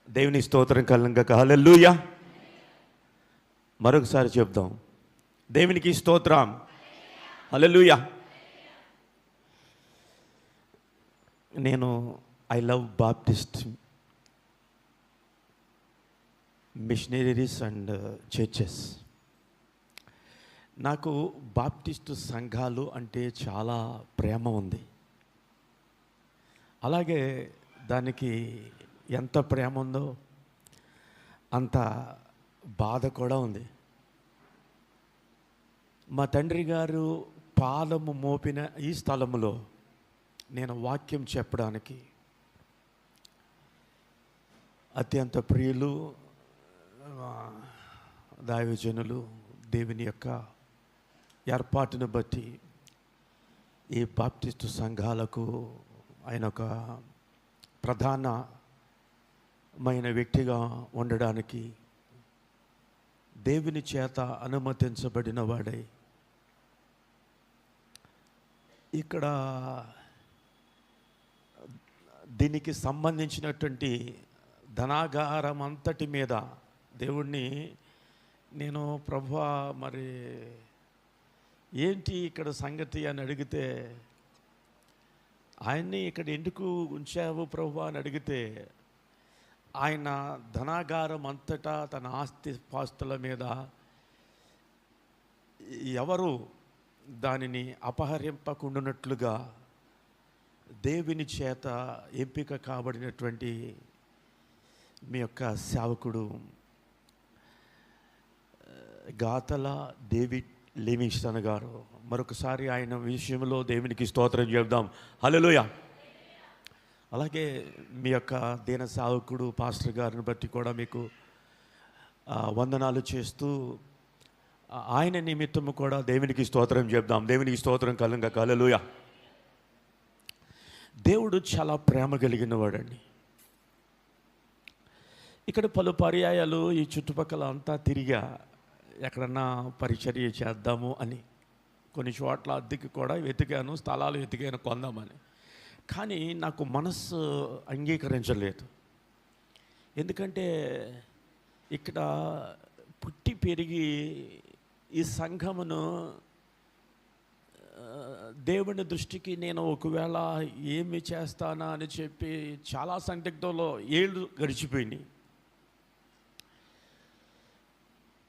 దేవుని స్తోత్రం కలుగుగాక. హల్లెలూయా. మరొకసారి చెప్దాం, దేవునికి స్తోత్రం. హల్లెలూయా. నేను I love Baptist missionaries and churches. నాకు బాప్టిస్టు సంఘాలు అంటే చాలా ప్రేమ ఉంది. అలాగే దానికి ఎంత ప్రేమ ఉందో అంత బాధ కూడా ఉంది. మా తండ్రి గారు పాదము మోపిన ఈ స్థలములో నేను వాక్యం చెప్పడానికి అత్యంత ప్రియులు దైవజనులు దేవుని యొక్క ఏర్పాటును బట్టి ఈ బాప్టిస్టు సంఘాలకు ఆయన ఒక ప్రధానమైన వ్యక్తిగా ఉండడానికి దేవుని చేత అనుమతించబడిన వాడై ఇక్కడ దీనికి సంబంధించినటువంటి ధనాగారం అంతటి మీద దేవుణ్ణి నేను ప్రభువా మరి ఏంటి ఇక్కడ సంగతి అని అడిగితే, ఆయన్ని ఇక్కడ ఎందుకు ఉంచావు ప్రభువా అని అడిగితే, ఆయన ధనాగారం అంతటా తన ఆస్తి పాస్తుల మీద ఎవరు దానిని అపహరింపకుండానట్లుగా దేవుని చేత ఎంపిక కాబడినటువంటి మీ యొక్క సేవకుడు గాతల డేవిడ్ లివింగ్స్టన్ గారు. మరొకసారి ఆయన విషయంలో దేవునికి స్తోత్రం చెప్దాం. హల్లెలూయా. అలాగే మీ యొక్క దీన సేవకుడు పాస్టర్ గారిని బట్టి కూడా మీకు వందనాలు చేస్తూ ఆయన నిమిత్తము కూడా దేవునికి స్తోత్రం చెప్దాం. దేవునికి స్తోత్రం కలుగుగాక. హల్లెలూయా. దేవుడు చాలా ప్రేమ కలిగిన వాడండి. ఇక్కడ పలు పర్యాయాలు ఈ చుట్టుపక్కల అంతా తిరిగా ఎక్కడన్నా పరిచర్య చేద్దాము అని, కొన్ని చోట్ల అద్దెకి కూడా వెతికాను, స్థలాలు వెతికాను కొందామని. కానీ నాకు మనస్సు అంగీకరించలేదు. ఎందుకంటే ఇక్కడ పుట్టి పెరిగి ఈ సంఘమును దేవుని దృష్టికి నేను ఒకవేళ ఏమి చేస్తానా అని చెప్పి చాలా సందిగ్ధంలో ఏళ్ళు గడిచిపోయినాయి.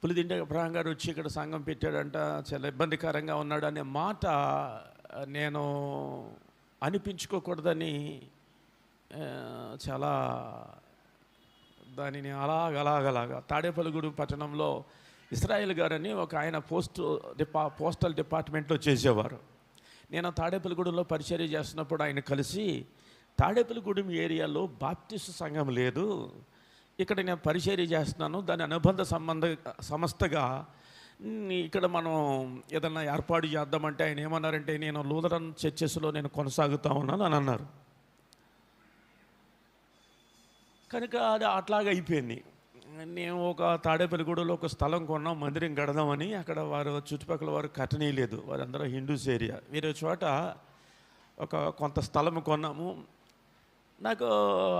పులిదిండ అబ్రహాం గారు వచ్చి ఇక్కడ సంఘం పెట్టాడంట, చాలా ఇబ్బందికరంగా ఉన్నాడు అనే మాట నేను అనిపించుకోకూడదని చాలా దానిని అలాగలాగా తాడేపల్లిగూడెం పట్టణంలో ఇస్రాయేల్ గారని ఒక ఆయన పోస్టల్ డిపార్ట్మెంట్లో చేసేవారు. నేను తాడేపల్లిగూడెంలో పరిచర్య చేస్తున్నప్పుడు ఆయన కలిసి, తాడేపల్లిగూడెం ఏరియాలో బాప్టిస్ట్ సంఘం లేదు, ఇక్కడ నేను పరిచర్య చేస్తున్నాను, దాని అనుబంధ సంస్థగా ఇక్కడ మనం ఏదన్నా ఏర్పాటు చేద్దామంటే ఆయన ఏమన్నారంటే, నేను లూథరన్ చర్చెస్లో నేను కొనసాగుతూ ఉన్నాను అని అన్నారు. కనుక అది అట్లాగే అయిపోయింది. నేను ఒక తాడేపల్లిగూడలో ఒక స్థలం కొన్నాం, మందిరం కడదామని. అక్కడ వారు చుట్టుపక్కల వారు కట్టనీయలేదు, వారందరూ హిందూస్ ఏరియా. వేరే చోట ఒక కొంత స్థలం కొన్నాము. నాకు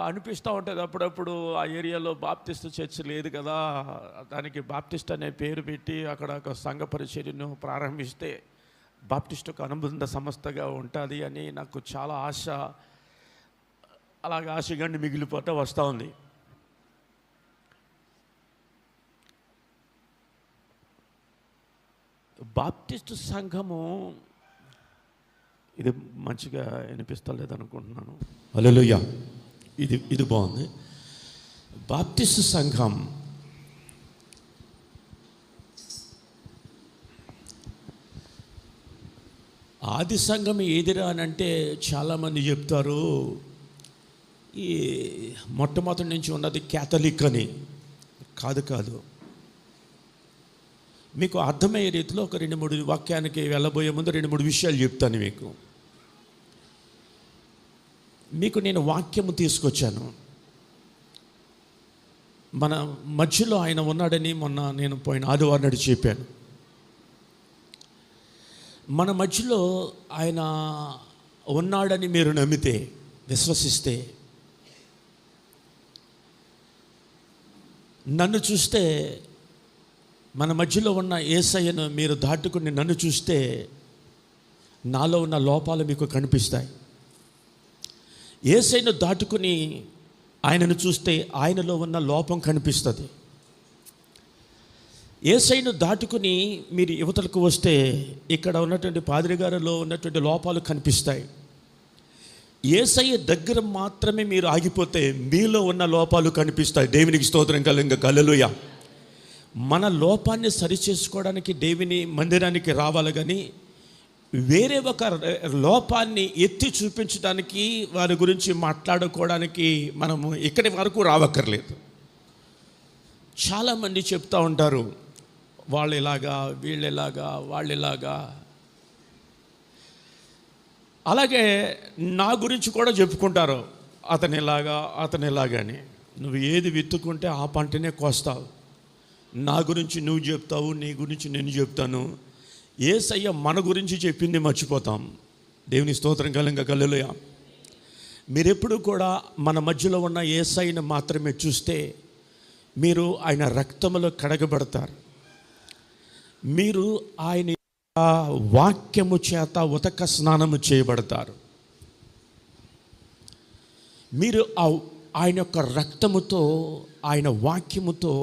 అనిపిస్తూ ఉంటుంది అప్పుడప్పుడు ఆ ఏరియాలో బాప్టిస్ట్ చర్చ్ లేదు కదా, దానికి బాప్టిస్ట్ అనే పేరు పెట్టి అక్కడ ఒక సంఘ పరిచర్యను ప్రారంభిస్తే బాప్టిస్ట్ ఒక అనుబంధ సంస్థగా ఉంటుంది అని నాకు చాలా ఆశ. అలాగే ఆశగండి మిగిలిపోతే వస్తూ ఉంది. బాప్టిస్టు సంఘము ఇది మంచిగా వినిపిస్తలేదు అనుకుంటున్నాను. హల్లెలూయా. ఇది బాగుంది. బాప్టిస్టు సంఘం ఆది సంఘం ఏదిరా అని అంటే చాలామంది చెప్తారు ఈ మొట్టమొదటి నుంచి ఉన్నది క్యాథలిక్ అని. కాదు, మీకు అర్థమయ్యే రీతిలో ఒక 2-3 వాక్యానికి వెళ్ళబోయే ముందు 2-3 విషయాలు చెప్తాను. మీకు నేను వాక్యము తీసుకొచ్చాను. మన మధ్యలో ఆయన ఉన్నాడని మొన్న నేను పోయిన ఆదివారం నాడు చెప్పాను. మన మధ్యలో ఆయన ఉన్నాడని మీరు నమ్మితే, విశ్వసిస్తే నన్ను చూస్తే, మన మధ్యలో ఉన్న యేసయ్యను మీరు దాటుకుని నన్ను చూస్తే నాలో ఉన్న లోపాలు మీకు కనిపిస్తాయి. యేసయ్యను దాటుకుని ఆయనను చూస్తే ఆయనలో ఉన్న లోపం కనిపిస్తుంది. యేసయ్యను దాటుకుని మీరు యువతలకు వస్తే ఇక్కడ ఉన్నటువంటి పాదిరి గారిలో ఉన్నటువంటి లోపాలు కనిపిస్తాయి. యేసయ్య దగ్గర మాత్రమే మీరు ఆగిపోతే మీలో ఉన్న లోపాలు కనిపిస్తాయి. దేవునికి స్తోత్రం కలుగుగా. హల్లెలూయా. మన లోపాన్ని సరిచేసుకోవడానికి దేవుని మందిరానికి రావాలి, కానీ వేరే ఒక లోపాన్ని ఎత్తి చూపించడానికి, వారి గురించి మాట్లాడుకోవడానికి మనము ఇక్కడి వరకు రావక్కర్లేదు. చాలామంది చెప్తూ ఉంటారు, వాళ్ళు ఇలాగా, వీళ్ళు ఇలాగా, వాళ్ళు ఇలాగా. అలాగే నా గురించి కూడా చెప్పుకుంటారు, అతను ఇలాగని. నువ్వు ఏది విత్తుకుంటే ఆ పంటనే కోస్తావు. నా గురించి నువ్వు చెప్తావు, నీ గురించి నేను చెప్తాను. యేసయ్య మన గురించి చెప్పింది మర్చిపోతాం. దేవుని స్తోత్రం కలుగుగా. హల్లెలూయా. మీరెప్పుడు కూడా మన మధ్యలో ఉన్న యేసయ్యను మాత్రమే చూస్తే మీరు ఆయన రక్తములో కడగబడతారు. మీరు ఆయన వాక్యము చేత ఉతక స్నానము చేయబడతారు. మీరు ఆయన యొక్క రక్తముతో, ఆయన వాక్యముతో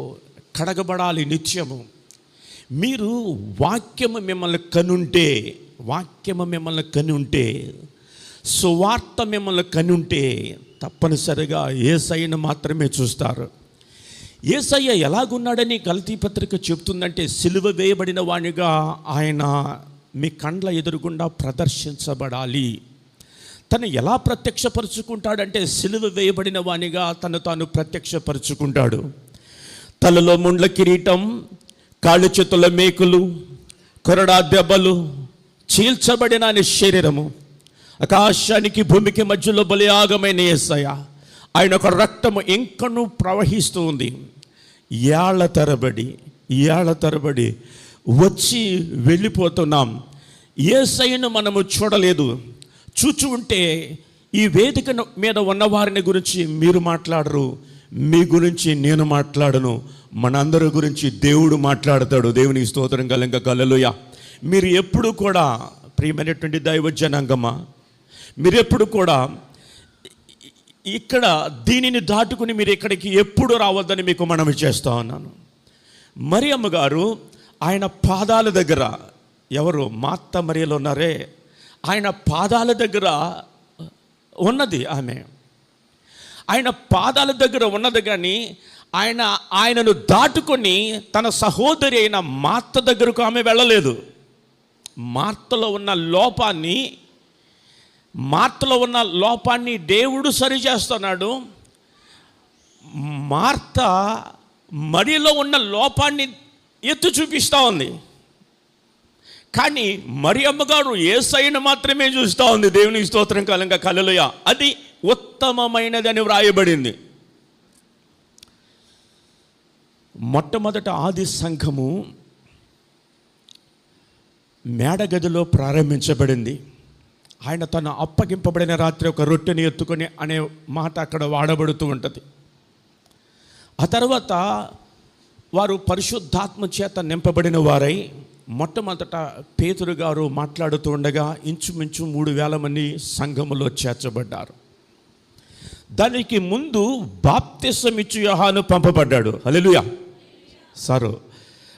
కడగబడాలి నిత్యము. మీరు వాక్యము మిమ్మల్ని కనుంటే, సువార్త మిమ్మల్ని కనుంటే తప్పనిసరిగా యేసయ్యను మాత్రమే చూస్తారు. యేసయ్య ఎలాగున్నాడని గలతీ పత్రిక చెప్తుందంటే, సిలువ వేయబడిన వానిగా ఆయన మీ కండ్ల ఎదురుగుండా ప్రదర్శించబడాలి. తను ఎలా ప్రత్యక్షపరుచుకుంటాడంటే, సిలువ వేయబడిన వానిగా తను తాను ప్రత్యక్షపరుచుకుంటాడు. తలలో ముండ్ల కిరీటం, కాళ్ళు చేతుల మేకులు, కొరడా దెబ్బలు, చీల్చబడిన ఆయన శరీరము, ఆకాశానికి భూమికి మధ్యలో బలియాగమైన యేసయ్య, ఆయన ఒక రక్తము ఇంకనూ ప్రవహిస్తూ ఉంది. ఏళ్ల తరబడి వచ్చి వెళ్ళిపోతున్నాం. యేసయ్యను మనము చూడలేదు. చూచి ఉంటే ఈ వేదిక మీద ఉన్నవారిని గురించి మీరు మాట్లాడరు, మీ గురించి నేను మాట్లాడను, మనందరి గురించి దేవుడు మాట్లాడతాడు. దేవునికి స్తోత్రం కలుగుగా. హల్లెలూయా. మీరు ఎప్పుడు కూడా, ప్రియమైనటువంటి దైవ జనాంగమా, మీరెప్పుడు కూడా ఇక్కడ దీనిని దాటుకుని మీరు ఇక్కడికి ఎప్పుడు రావద్దని మీకు మనవి చేస్తూ ఉన్నాను. మరియమ్మ గారు ఆయన పాదాల దగ్గర, ఎవరు మార్త మరియలు ఉన్నారే, ఆయన పాదాల దగ్గర ఉన్నది ఆమె. ఆయన పాదాల దగ్గర ఉన్నది, కానీ ఆయనను దాటుకొని తన సహోదరి అయిన మార్త దగ్గరకు ఆమె వెళ్ళలేదు. మార్తలో ఉన్న లోపాన్ని దేవుడు సరిచేస్తున్నాడు. మార్త మరియలో ఉన్న లోపాన్ని ఎత్తి చూపిస్తూ ఉంది. కానీ మరియమ్మ గారు యేసయ్యను మాత్రమే చూస్తూ ఉంది. దేవునికి స్తోత్రం కలుగుగా. హల్లెలూయా. అది ఉత్తమమైనదని వ్రాయబడింది. మొట్టమొదట ఆది సంఘము మేడగదిలో ప్రారంభించబడింది. ఆయన తను అప్పగింపబడిన రాత్రి ఒక రొట్టెని ఎత్తుకొని అనే మాట అక్కడ వాడబడుతూ ఉంటుంది. ఆ తర్వాత వారు పరిశుద్ధాత్మ చేత నింపబడిన వారై, మొట్టమొదట పేతురు గారు మాట్లాడుతూ ఉండగా ఇంచుమించు 3000 మంది సంఘములో చేర్చబడ్డారు. దానికి ముందు బాప్తిసం ఇచ్చు యోహాను పంపబడ్డాడు. హల్లెలూయా.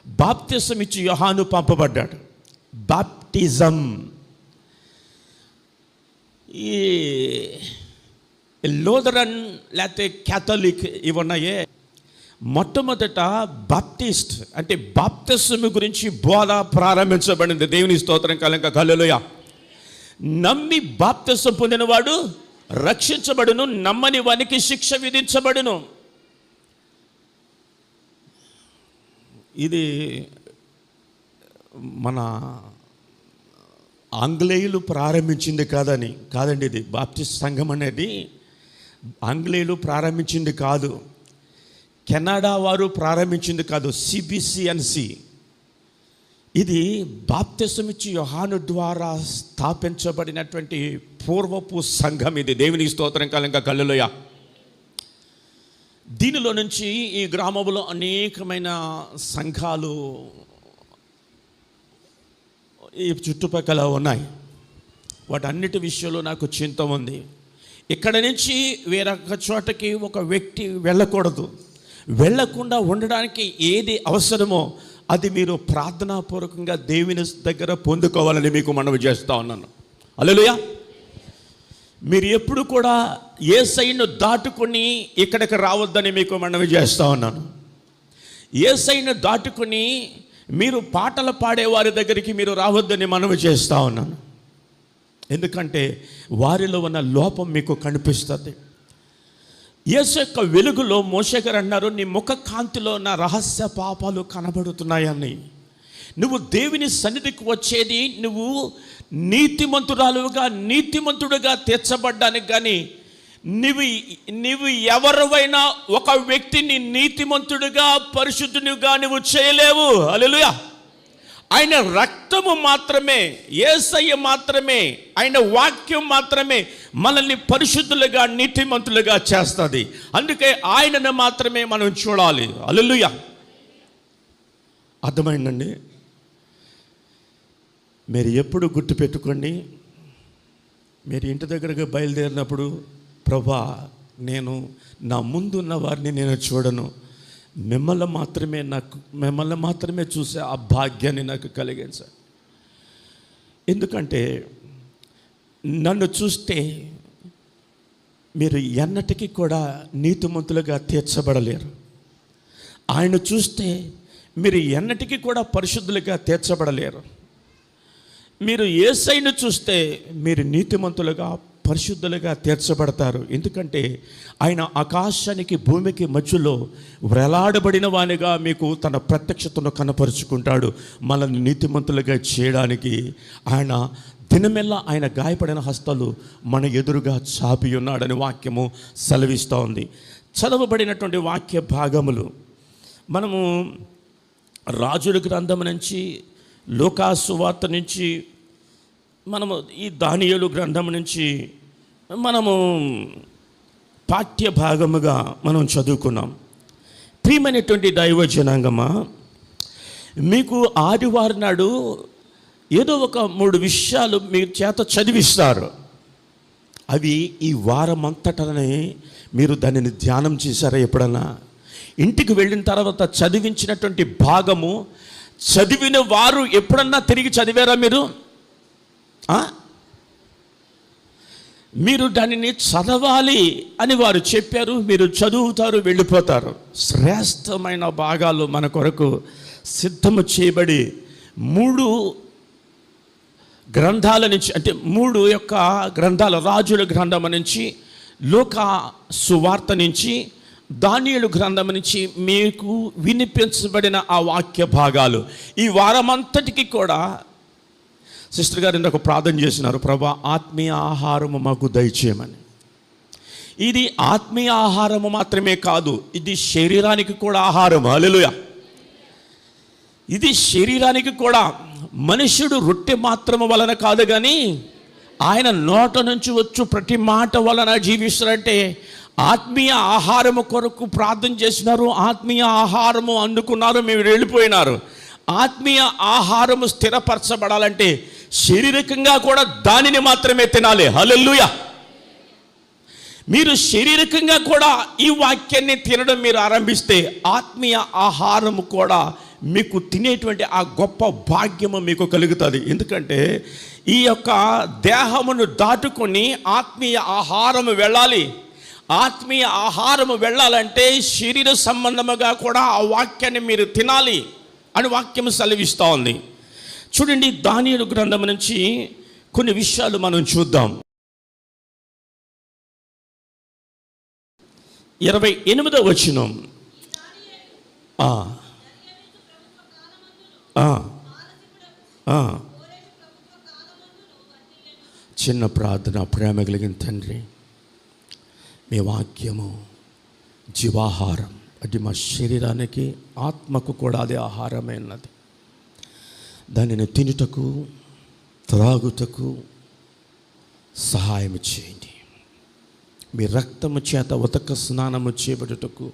బాప్తిసం ఇచ్చు యోహాను పంపబడ్డాడు. బాప్టిజం, ఈ లూథరన్ లేకపోతే క్యాథలిక్ ఇవన్నాయే, మొట్టమొదట బాప్టిస్ట్ అంటే బాప్తిస్ము గురించి బోధ ప్రారంభించబడింది. దేవుని స్తోత్రం కలుగుగా. హల్లెలూయా. నమ్మి బాప్తిసం పొందినవాడు రక్షించబడును, నమ్మని వానికి శిక్ష విధించబడును. ఇది మన ఆంగ్లేయులు ప్రారంభించింది కాదండి. ఇది బాప్టిస్ట్ సంఘం అనేది ఆంగ్లేయులు ప్రారంభించింది కాదు, కెనడా వారు ప్రారంభించింది కాదు, సిబిసిఎన్సి. ఇది బాప్తిసం ఇచ్చి యోహాను ద్వారా స్థాపించబడినటువంటి పూర్వపు సంఘం ఇది. దేవునికి స్తోత్రం కలుగుగా. హల్లెలూయా. దీనిలో నుంచి ఈ గ్రామంలో అనేకమైన సంఘాలు ఈ చుట్టుపక్కల ఉన్నాయి. వాటన్నిటి విషయంలో నాకు చింత ఉంది. ఇక్కడ నుంచి వేరొక చోటకి ఒక వ్యక్తి వెళ్ళకూడదు. వెళ్ళకుండా ఉండడానికి ఏది అవసరమో అది మీరు ప్రార్థనాపూర్వకంగా దేవుని దగ్గర పొందుకోవాలని మీకు మనవి చేస్తూ ఉన్నాను. హల్లెలూయా. మీరు ఎప్పుడు కూడా యేసయ్యను దాటుకొని ఇక్కడికి రావద్దని మీకు మనవి చేస్తూ ఉన్నాను. యేసయ్యను దాటుకొని మీరు పాటలు పాడేవారి దగ్గరికి మీరు రావద్దని మనవి చేస్తూ ఉన్నాను. ఎందుకంటే వారిలో ఉన్న లోపం మీకు కనిపిస్తుంది. యేసు యొక్క వెలుగులో మోషే గారు అన్నారు, నీ ముఖ కాంతిలో నా రహస్య పాపాలు కనబడుతున్నాయని. నువ్వు దేవుని సన్నిధికి వచ్చేది నువ్వు నీతిమంతుడుగా తీర్చబడ్డానికి, కానీ నువ్వు ఎవరివైనా ఒక వ్యక్తిని నీతిమంతుడిగా పరిశుద్ధునిగా నువ్వు చేయలేవు. హల్లెలూయా. ఆయన రక్తము మాత్రమే, యేసయ్య మాత్రమే, ఆయన వాక్యం మాత్రమే మనల్ని పరిశుద్ధులుగా నీతిమంతులుగా చేస్తుంది. అందుకే ఆయనను మాత్రమే మనం చూడాలి. హల్లెలూయా. అర్థమైందండి? మీరు ఎప్పుడు గుర్తుపెట్టుకోండి, మీరు ఇంటి దగ్గరకు బయలుదేరినప్పుడు, ప్రభా నేను నా ముందున్న వారిని నేను చూడను, మిమ్మల్ని మాత్రమే చూసే ఆ భాగ్యాన్ని నాకు కలిగించాలి. ఎందుకంటే నన్ను చూస్తే మీరు ఎన్నటికీ కూడా నీతిమంతులుగా తీర్చబడలేరు. ఆయన చూస్తే మీరు ఎన్నటికీ కూడా పరిశుద్ధులుగా తీర్చబడలేరు. మీరు యేసయ్యను చూస్తే మీరు నీతిమంతులుగా పరిశుద్ధులుగా తీర్చబడతారు. ఎందుకంటే ఆయన ఆకాశానికి భూమికి మధ్యలో వ్రేలాడబడిన వానిగా మీకు తన ప్రత్యక్షతను కనపరుచుకుంటాడు. మనల్ని నీతిమంతులుగా చేయడానికి ఆయన దినమెల్లా ఆయన గాయపడిన హస్తాలు మన ఎదురుగా చాపి ఉన్నాడని వాక్యము సెలవిస్తూ ఉంది. చదవబడినటువంటి వాక్య భాగములు మనము రాజుల గ్రంథం నుంచి, లూకా సువార్త నుంచి, మనము ఈ దానియేలు గ్రంథం నుంచి మనము పాఠ్య భాగముగా మనం చదువుకున్నాం. ప్రియమైనటువంటి దైవ జనాంగమా, మీకు ఆదివారం నాడు ఏదో ఒక 3 విషయాలు మీ చేత చదివిస్తారు. అవి ఈ వారం అంతటనే మీరు దానిని ధ్యానం చేశారా? ఎప్పుడన్నా ఇంటికి వెళ్ళిన తర్వాత చదివించినటువంటి భాగము చదివిన వారు ఎప్పుడన్నా తిరిగి చదివారా మీరు? మీరు దానిని చదవాలి అని వారు చెప్పారు, మీరు చదువుతారు, వెళ్ళిపోతారు. శ్రేష్టమైన భాగాలు మన కొరకు సిద్ధము చేయబడి 3 గ్రంథాల నుంచి, అంటే 3 యొక్క గ్రంథాల, రాజుల గ్రంథం నుంచి, లూకా సువార్త నుంచి, దానియేలు గ్రంథం నుంచి మీకు వినిపించబడిన ఆ వాక్య భాగాలు ఈ వారమంతటికి కూడా సిస్టర్ గారు ఇందాక ప్రార్థన చేసినారు, ప్రభా ఆత్మీయ ఆహారము మాకు దయచేయమని. ఇది ఆత్మీయ ఆహారము మాత్రమే కాదు, ఇది శరీరానికి కూడా ఆహారం. హల్లెలూయా. ఇది శరీరానికి కూడా. మనుష్యుడు రొట్టె మాత్రము వలన కాదు, కానీ ఆయన నోట నుంచి వచ్చు ప్రతి మాట వలన జీవిస్తారంటే ఆత్మీయ ఆహారము కొరకు ప్రార్థన చేసినారు, ఆత్మీయ ఆహారము అందుకున్నారు, మీరు వెళ్ళిపోయినారు. ఆత్మీయ ఆహారము స్థిరపరచబడాలంటే శారీరకంగా కూడా దానిని మాత్రమే తినాలి. హల్లెలూయా. మీరు శారీరకంగా కూడా ఈ వాక్యాన్ని తినడం మీరు ఆరంభిస్తే ఆత్మీయ ఆహారము కూడా మీకు తినేటువంటి ఆ గొప్ప భాగ్యము మీకు కలుగుతుంది. ఎందుకంటే ఈ యొక్క దేహమును దాటుకొని ఆత్మీయ ఆహారము వెళ్ళాలి. ఆత్మీయ ఆహారము వెళ్ళాలంటే శరీర సంబంధముగా కూడా ఆ వాక్యాన్ని మీరు తినాలి అని వాక్యం సెలవిస్తూ ఉంది. చూడండి, దానియేలు గ్రంథం నుంచి కొన్ని విషయాలు మనం చూద్దాం. 28వ వచనం. చిన్న ప్రార్థన. ప్రేమ కలిగిన తండ్రి, మీ వాక్యము జీవాహారం, అది మా శరీరానికి ఆత్మకు కూడా అదే ఆహారమైనది. దానిని తినుటకు త్రాగుటకు సహాయం చేయండి. మీ రక్తము చేత ఉతక స్నానము చేయబడుటకు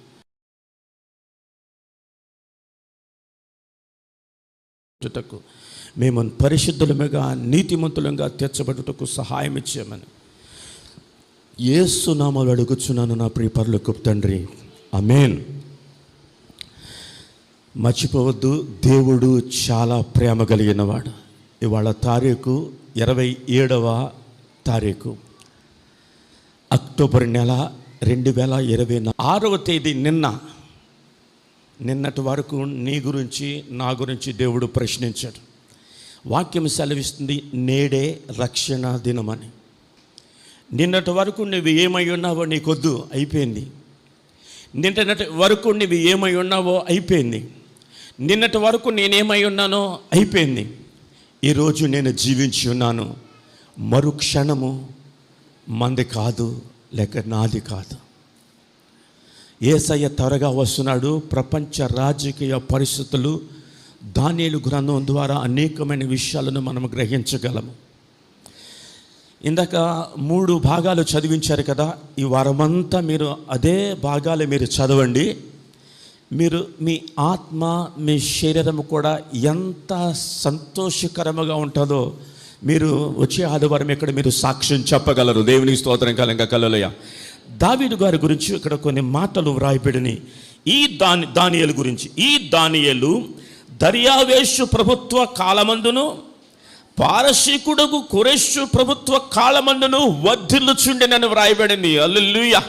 మేము పరిశుద్ధులముగా నీతిమంతులంగా తీర్చబడుటకు సహాయం ఇచ్చామని యేసు నామములో అడుగుచున్నాను నా ప్రియ పరలోకపు తండ్రి, ఆమేన్. మర్చిపోవద్దు, దేవుడు చాలా ప్రేమ కలిగినవాడు. ఇవాళ తారీఖు 27వ తారీఖు అక్టోబర్ నెల 2024వ తేదీ. నిన్నటి వరకు నీ గురించి నా గురించి దేవుడు ప్రశ్నించాడు. వాక్యం సెలవిస్తుంది, నేడే రక్షణ దినమని. నిన్నటి వరకు నువ్వు ఏమై ఉన్నావో నీకొద్దు, అయిపోయింది. నిన్నటి వరకు నువ్వు ఏమై ఉన్నావో అయిపోయింది. నిన్నటి వరకు నేనేమై ఉన్నానో అయిపోయింది. ఈరోజు నేను జీవించి ఉన్నాను. మరుక్షణము మంది కాదు, లేక నాది కాదు. యేసయ్య త్వరగా వస్తున్నాడు. ప్రపంచ రాజకీయ పరిస్థితులు దానియేలు గ్రంథం ద్వారా అనేకమైన విషయాలను మనం గ్రహించగలము. ఇందాక 3 భాగాలు చదివించారు కదా. ఈ వారమంతా మీరు అదే భాగాలు మీరు చదవండి. మీరు మీ ఆత్మ, మీ శరీరం కూడా ఎంత సంతోషకరముగా ఉంటుందో మీరు వచ్చే ఆదివారం ఇక్కడ మీరు సాక్ష్యం చెప్పగలరు. దేవునికి స్తోత్రం కలంగా కలలయ. దావీదు గారి గురించి ఇక్కడ కొన్ని మాటలు వ్రాయబడినాయి. దానియేలు గురించి. ఈ దానియేలు దర్యావేషు ప్రభుత్వ కాలమందును పారసీకుడుకు కొరెషు ప్రభుత్వ కాలమందును వర్ధిల్లుచుండెనని వ్రాయబడింది. హల్లెలూయా.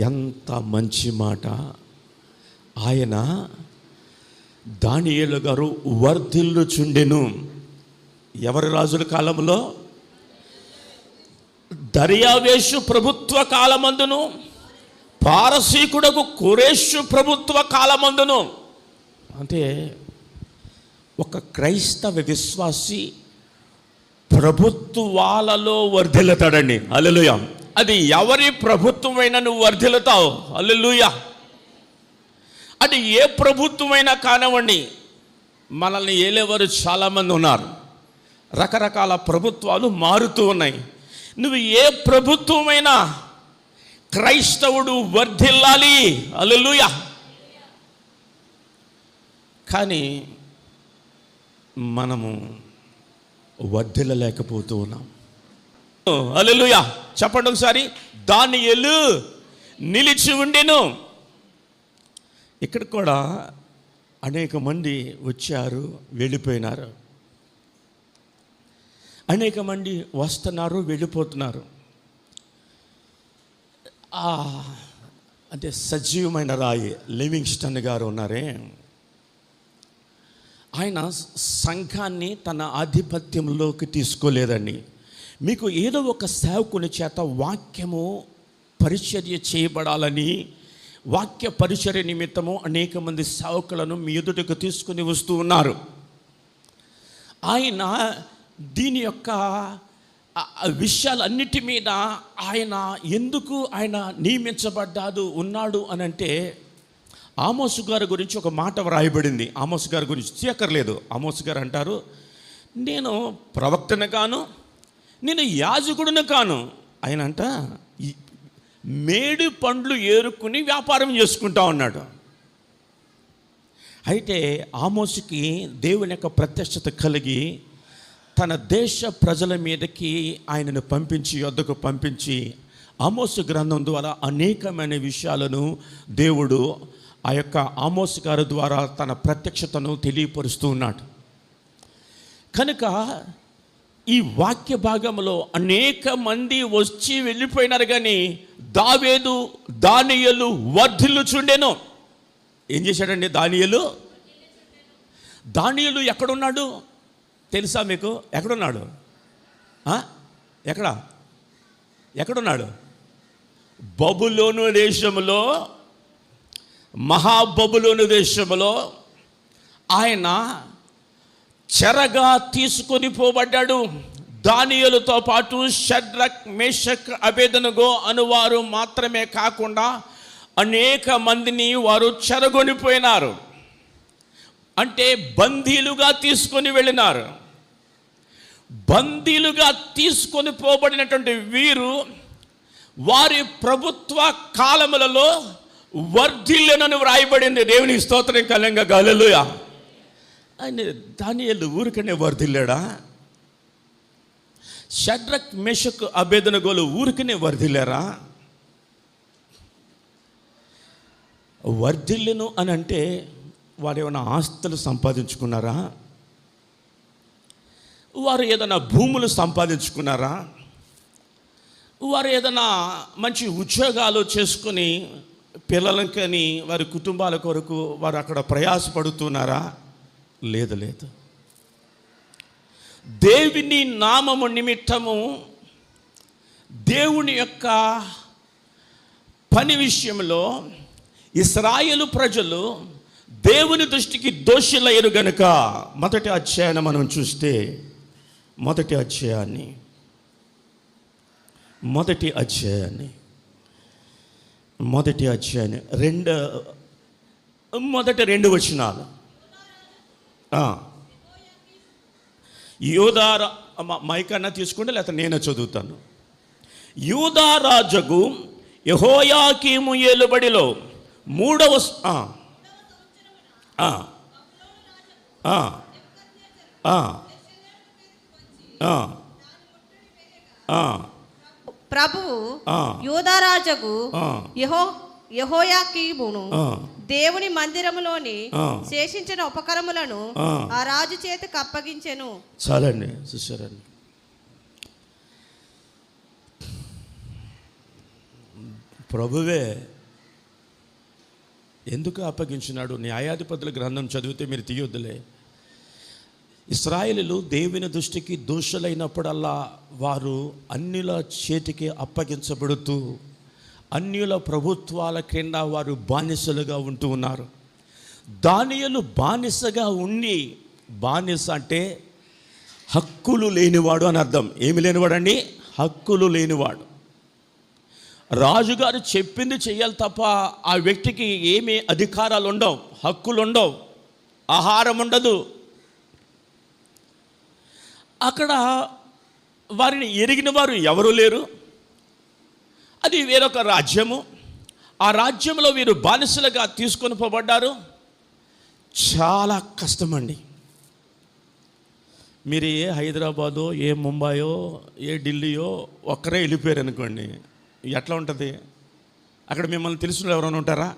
ఎంత మంచి మాట. ఆయన దానియేలు గారు వర్ధిల్లుచుండెను. ఎవరి రాజుల కాలంలో? దర్యావేషు ప్రభుత్వ కాలమందును పారసీకుడకు కొరెషు ప్రభుత్వ కాలమందును. అంటే ఒక క్రైస్తవ విశ్వాసి ప్రభుత్వాలలో వర్ధిల్లుతాడండి. హల్లెలూయా. అది ఎవరి ప్రభుత్వమైనా నువ్వు వర్ధిల్లుతావు. హల్లెలూయా. అది ఏ ప్రభుత్వమైనా కానివ్వండి. మనల్ని ఏలేవారు చాలామంది ఉన్నారు. రకరకాల ప్రభుత్వాలు మారుతూ ఉన్నాయి. నువ్వు ఏ ప్రభుత్వమైనా క్రైస్తవుడు వర్ధిల్లాలి. హల్లెలూయా. కానీ మనము వర్ధిల్లలేకపోతూ ఉన్నాం. హల్లెలూయా. చెప్పండి ఒకసారి. దానియేలు నిలిచి ఉండెను. ఇక్కడ కూడా అనేక మంది వచ్చారు, వెళ్ళిపోయినారు. అనేక మంది వస్తున్నారు, వెళ్ళిపోతున్నారు. అంటే సజీవమైన రాయి లివింగ్స్టన్ గారు ఉన్నారే, ఆయన సంఘాన్ని తన ఆధిపత్యంలోకి తీసుకోలేదండి. మీకు ఏదో ఒక సేవకుని చేత వాక్యము పరిచర్య చేయబడాలని, వాక్య పరిచర్య నిమిత్తము అనేక మంది సేవకులను మీ ఎదుటకు తీసుకుని వస్తూ ఉన్నారు. ఆయన దీని యొక్క విషయాలన్నిటి మీద ఎందుకు ఆయన నియమించబడ్డాడు ఉన్నాడు అని అంటే, ఆమోసు గారి గురించి ఒక మాట వ్రాయబడింది. ఆమోసు గారి గురించి తీయక్కర్లేదు. ఆమోసు గారు అంటారు, నేను ప్రవక్తను కాను, నేను యాజకుడును కాను. ఆయన అంట మేడి పండ్లు ఏరుకుని వ్యాపారం చేసుకుంటా ఉన్నాడు. అయితే ఆమోసుకి దేవుని యొక్క ప్రత్యక్షత కలిగి తన దేశ ప్రజల మీదకి ఆయనను యొద్దకు పంపించి ఆమోసు గ్రంథం ద్వారా అనేకమైన విషయాలను దేవుడు ఆ యొక్క ఆమోసు గారి ద్వారా తన ప్రత్యక్షతను తెలియపరుస్తూ ఉన్నాడు. కనుక ఈ వాక్య భాగంలో అనేక మంది వచ్చి వెళ్ళిపోయినారు, కానీ దానియేలు వర్ధిల్లుచుండెను. ఏం చేశాడండి దానియేలు? ఎక్కడున్నాడు తెలుసా మీకు? ఎక్కడున్నాడు? ఎక్కడున్నాడు? బబులోను దేశంలో, మహాబబులోను దేశంలో ఆయన చెరగా తీసుకొని పోబడ్డాడు. దానియేలుతో పాటు షడ్రక్, మేషక్, అబేదనగో అనువారు మాత్రమే కాకుండా అనేక మందిని వారు చెరగొనిపోయినారు. అంటే బందీలుగా తీసుకొని వెళ్ళినారు. బందీలుగా తీసుకొని పోబడినటువంటి వీరు వారి ప్రభుత్వ కాలములలో వర్ధిల్లెనని వ్రాయబడింది. దేవునికి స్తోత్రం కలంగా హల్లెలూయా. ఆయన దానియేలు ఊరికనే వర్ధిల్లాడా? షడ్రక్ మేషక్ అబేదనగోలు ఊరికనే వర్ధిల్లారా? వర్ధిల్లును అని అంటే వారు ఏమైనా ఆస్తులు సంపాదించుకున్నారా? వారు ఏదైనా భూములు సంపాదించుకున్నారా? వారు ఏదైనా మంచి ఉద్యోగాలు చేసుకుని పిల్లలకని వారి కుటుంబాల కొరకు వారు అక్కడ ప్రయాసపడుతున్నారా? లేదు. దేవుని నామము నిమిత్తము దేవుని యొక్క పని విషయంలో ఇశ్రాయేలు ప్రజలు దేవుని దృష్టికి దోషులయ్యారు గనుక మొదటి అధ్యాయాన్ని మనం చూస్తే మొదటి అధ్యాయాన్ని మొదటి రెండు వచనాలు. యూదా మైకన్నా తీసుకుంటే లేకపోతే నేనే చదువుతాను. యూదా రాజుకు యెహోయాకీము ఏలుబడిలో 3వ ప్రభువు యూదారాజుకు యెహోయాకీమును దేవుని మందిరములోని శేషించిన ఉపకరములను ఆ రాజు చేతికి అప్పగించెను. చాలండి చూసారండి. ప్రభువే ఎందుకు అప్పగించినాడు? న్యాయాధిపతుల గ్రంథం చదివితే మీరు తీయొద్దులే. ఇశ్రాయేలీయులు దేవుని దృష్టికి దోషులైనప్పుడల్లా వారు అన్యుల చేతికి అప్పగించబడుతూ అన్యుల ప్రభుత్వాల క్రింద వారు బానిసలుగా ఉంటూ ఉన్నారు. దానియేలు బానిసగా ఉండి, బానిస అంటే హక్కులు లేనివాడు అని అర్థం. ఏమి లేనివాడండి? హక్కులు లేనివాడు. రాజుగారు చెప్పింది చెయ్యాలి తప్ప ఆ వ్యక్తికి ఏమీ అధికారాలు ఉండవు, హక్కులు ఉండవు, ఆహారం ఉండదు. అక్కడ వారిని ఎరిగిన వారు ఎవరు లేరు. అది వేరొక రాజ్యము. ఆ రాజ్యంలో వీరు బానిసలుగా తీసుకొని పోబడ్డారు. చాలా కష్టమండి. మీరు ఏ హైదరాబాదో, ఏ ముంబయో, ఏ ఢిల్లీయో ఒక్కరే వెళ్ళిపోయారు అనుకోండి, ఎట్లా ఉంటుంది? అక్కడ మిమ్మల్ని తెలిసిన ఎవరైనా ఉంటారా?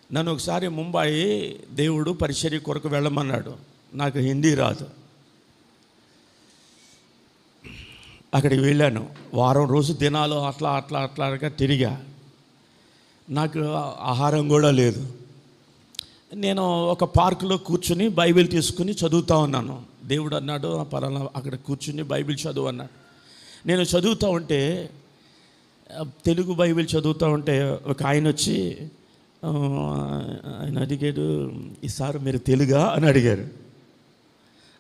నన్ను ఒకసారి ముంబాయి దేవుడు పరిచర్య కొరకు వెళ్ళమన్నాడు. నాకు హిందీ రాదు. అక్కడికి వెళ్ళాను. వారం రోజు దినాలు అట్లాగా తిరిగా. నాకు ఆహారం కూడా లేదు. నేను ఒక పార్కులో కూర్చుని బైబిల్ తీసుకుని చదువుతూ ఉన్నాను. దేవుడు అన్నాడు, పలానా అక్కడ కూర్చుని బైబిల్ చదువు అన్నాడు. నేను చదువుతూ ఉంటే, తెలుగు బైబిల్ చదువుతూ ఉంటే ఒక ఆయన వచ్చి ఆయన అడిగాడు, ఈసారి మీరు తెలుగా అని అడిగారు.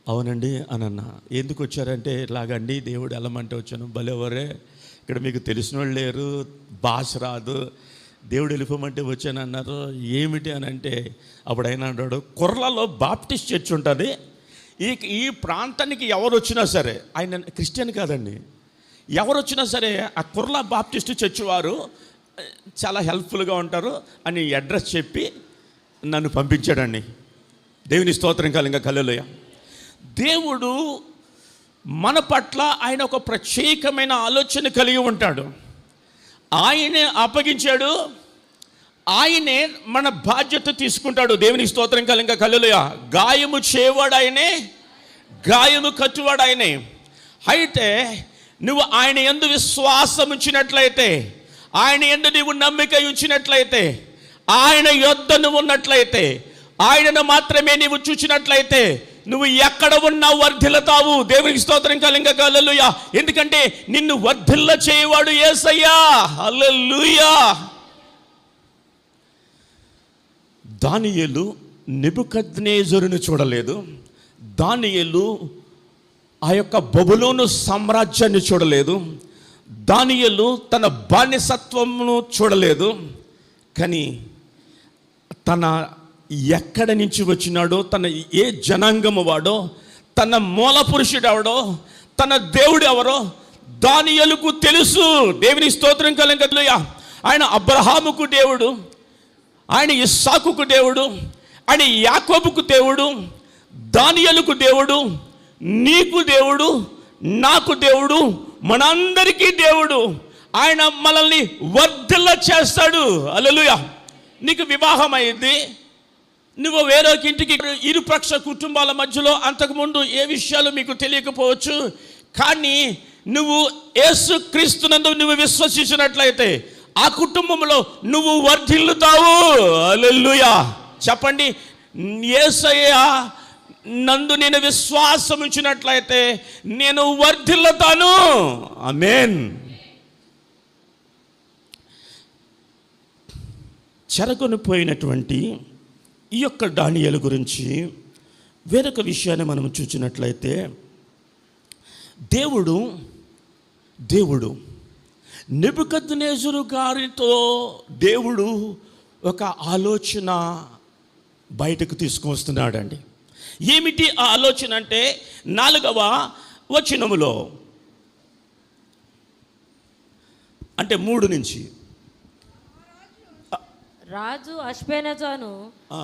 అవునండి అని అన్నా. ఎందుకు వచ్చారంటే, ఇలాగండి దేవుడు వెళ్ళమంటే వచ్చాను. భలేవరే, ఇక్కడ మీకు తెలిసిన వాళ్ళు లేరు, భాష రాదు, దేవుడు వెళ్ళిపోమంటే వచ్చాను అన్నారు. ఏమిటి అని అంటే, అప్పుడు ఆయన అన్నాడు, కుర్లలో బాప్టిస్ట్ చర్చ్ ఉంటుంది, ఈ ప్రాంతానికి ఎవరు వచ్చినా సరే, ఆయన క్రిస్టియన్ కాదండి, ఎవరు వచ్చినా సరే ఆ కుర్ల బాప్టిస్ట్ చర్చ్ వారు చాలా హెల్ప్ఫుల్గా ఉంటారు అని అడ్రస్ చెప్పి నన్ను పంపించాడండి. దేవుని స్తోత్రం కలంగా హల్లెలూయా. దేవుడు మన పట్ల ఆయన ఒక ప్రత్యేకమైన ఆలోచన కలిగి ఉంటాడు. ఆయనే అప్పగించాడు, ఆయనే మన బాధ్యత తీసుకుంటాడు. దేవునికి స్తోత్రం కలంగా హల్లెలూయా. గాయము చేయవాడు ఆయనే, గాయము కట్టువాడు ఆయనే. అయితే నువ్వు ఆయన యందు విశ్వాసం ఉంచినట్లయితే, ఆయన యందు నీవు నమ్మిక ఉంచినట్లయితే, ఆయన యొద్ద నువ్వు ఉన్నట్లయితే, ఆయనను మాత్రమే నీవు చూచినట్లయితే నువ్వు ఎక్కడ ఉన్నా వర్ధిల్లుతావు. దేవునికి స్తోత్రం కలంగా హల్లెలూయా. ఎందుకంటే నిన్ను వర్ధిల్ల చేయవాడు యేసయ్యా. హల్లెలూయా. దానియేలు నెబుకద్నెజరును చూడలేదు. దానియేలు ఆ యొక్క బబులోను సామ్రాజ్యాన్ని చూడలేదు. దానియేలు తన బానిసత్వమును చూడలేదు. కానీ తన ఎక్కడి నుంచి వచ్చినాడో, తన ఏ జనాంగము వాడో, తన మూల పురుషుడు ఎవడో, తన దేవుడు ఎవరో దానియేలుకు తెలుసు. దేవుని స్తోత్రం కలుగును. ఆయన అబ్రహాముకు దేవుడు, ఆయన ఇస్సాకుకు దేవుడు, ఆయన యాకోబుకు దేవుడు, దానియేలుకు దేవుడు, నీకు దేవుడు, నాకు దేవుడు, మనందరికీ దేవుడు. ఆయన మనల్ని వర్ధిల్ల చేస్తాడు. హల్లెలూయా. నీకు వివాహం అయింది, నువ్వు వేరొక ఇంటికి, ఇరుపక్ష కుటుంబాల మధ్యలో అంతకుముందు ఏ విషయాలు మీకు తెలియకపోవచ్చు, కానీ నువ్వు యేసు క్రీస్తునందు నువ్వు విశ్వసించినట్లయితే ఆ కుటుంబంలో నువ్వు వర్ధిల్లుతావు. హల్లెలూయా. చెప్పండి, యేసయ్య నందు నేను విశ్వాసం ఉంచినట్లయితే నేను వర్ధిల్లుతాను. ఆమేన్. చెరగొని పోయినటువంటి ఈ యొక్క దానియేలు గురించి వేరొక విషయాన్ని మనం చూసినట్లయితే, దేవుడు నెబుకద్నెజరు గారితో దేవుడు ఒక ఆలోచన బయటకు తీసుకువస్తున్నాడండి. ఏమిటి ఆ ఆలోచన అంటే 4వ వచనములో, అంటే 3 నుంచి, రాజు అష్పెనజాను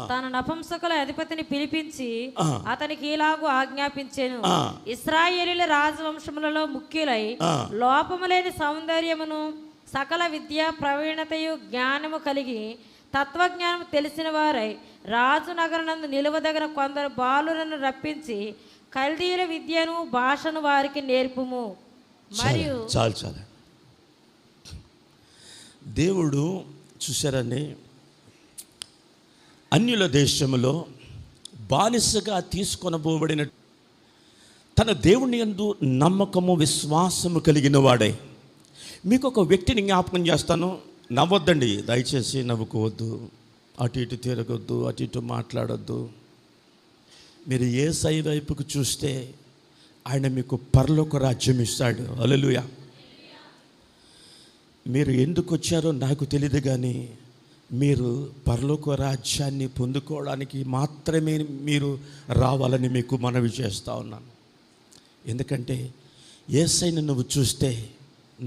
తన నపుంసకుల అధిపతిని పిలిపించి అతనికి ఇలాగు ఆజ్ఞాపించెను, ఇశ్రాయేలీయుల రాజవంశములలో ముఖ్యులై లోపము లేని సౌందర్యమును సకల విద్యా ప్రవీణతయు జ్ఞానము కలిగి తత్వజ్ఞానం తెలిసిన వారై రాజు నగరనందు నిలువదగిన కొందరు బాలులను రప్పించి కల్దీయుల విద్యను భాషను వారికి నేర్పుము. మరియు చాలు దేవుడు చూశారండి, అన్యుల దేశంలో బానిసగా తీసుకొనబోబడిన తన దేవుని యందు నమ్మకము విశ్వాసము కలిగిన వాడే. మీకు ఒక వ్యక్తిని జ్ఞాపకం చేస్తాను, నవ్వొద్దండి, దయచేసి నవ్వుకోవద్దు, అటు ఇటు తిరగొద్దు, అటు ఇటు మాట్లాడొద్దు. మీరు యేసై వైపుకు చూస్తే ఆయన మీకు పరలోక రాజ్యం ఇస్తాడు. హల్లెలూయా. మీరు ఎందుకు వచ్చారో నాకు తెలియదు, కానీ మీరు పరలోక రాజ్యాన్ని పొందుకోవడానికి మాత్రమే మీరు రావాలని మీకు మనవి చేస్తూ ఉన్నాను. ఎందుకంటే యేసయ్యను నువ్వు చూస్తే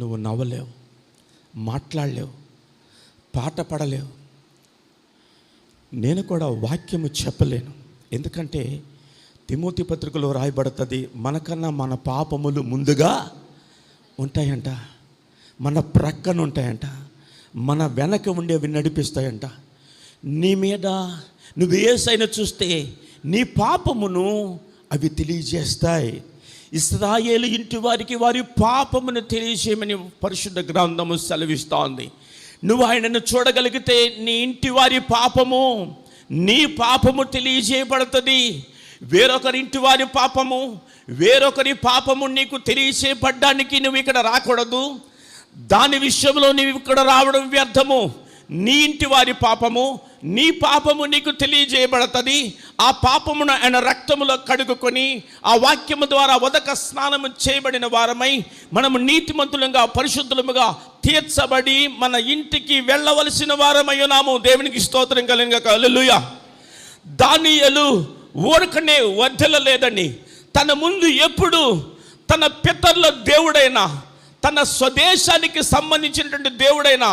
నువ్వు నవ్వలేవు, మాట్లాడలేవు, పాట పడలేవు, నేను కూడా వాక్యము చెప్పలేను. ఎందుకంటే తిమోతి పత్రికలో రాయబడుతుంది, మనకన్నా మన పాపములు ముందుగా ఉంటాయంట, మన ప్రక్కన ఉంటాయంట, మన వెనక ఉండేవి నడిపిస్తాయంట. నీ మీద నువ్వు యేసయ్యను చూస్తే నీ పాపమును అవి తెలియజేస్తాయి. ఇశ్రాయేలు ఇంటి వారికి వారి పాపమును తెలియజేయమని పరిశుద్ధ గ్రంథము సెలవిస్తోంది. నువ్వు ఆయనను చూడగలిగితే నీ ఇంటి వారి పాపము, నీ పాపము తెలియజేయబడుతుంది. వేరొకరింటి వారి పాపము, వేరొకరి పాపము నీకు తెలియజేయబడ్డానికి నువ్వు ఇక్కడ రాకూడదు. దాని విషయంలో నీవు ఇక్కడ రావడం వ్యర్థము. నీ ఇంటి వారి పాపము, నీ పాపము నీకు తెలియజేయబడుతుంది. ఆ పాపమును ఆయన రక్తములో కడుగుకొని ఆ వాక్యము ద్వారా ఉదక స్నానము చేయబడిన వారమై మనము నీతిమంతులుగా పరిశుద్ధులముగా తీర్చబడి మన ఇంటికి వెళ్ళవలసిన వారమై ఉన్నాము. దేవునికి స్తోత్రం కలుగుగాక. హల్లెలూయా. దానియేలు ఊరకనే వదలలేదని, తన ముందు ఎప్పుడు తన పితరుల దేవుడైన, తన స్వదేశానికి సంబంధించినటువంటి దేవుడైన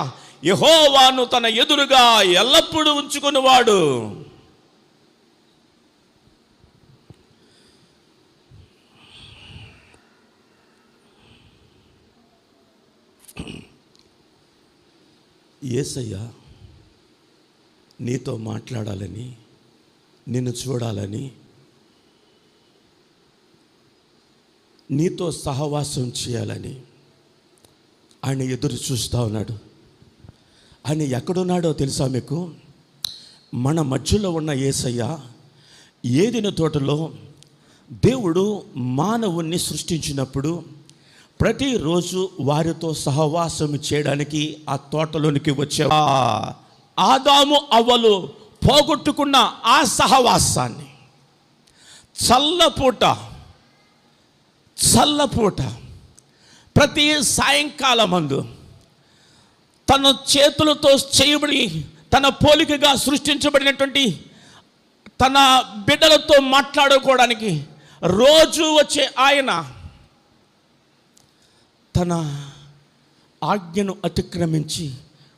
యెహోవాను తన ఎదురుగా ఎల్లప్పుడూ ఉంచుకునేవాడు. యేసయ్య నీతో మాట్లాడాలని, నిన్ను చూడాలని, నీతో సహవాసం చేయాలని ఆయన ఎదురు చూస్తూ ఉన్నాడు. ఆయన ఎక్కడున్నాడో తెలుసా మీకు? మన మధ్యలో ఉన్న యేసయ్య ఏదెను తోటలో దేవుడు మానవుణ్ణి సృష్టించినప్పుడు ప్రతిరోజు వారితో సహవాసం చేయడానికి ఆ తోటలోనికి వచ్చే ఆదాము అవ్వలు పోగొట్టుకున్న ఆ సహవాసాన్ని చల్లపూట ప్రతి సాయంకాలమందు తన చేతులతో చేయబడి తన పోలికగా సృష్టించబడినటువంటి తన బిడ్డలతో మాట్లాడుకోవడానికి రోజు వచ్చే ఆయన తన ఆజ్ఞను అతిక్రమించి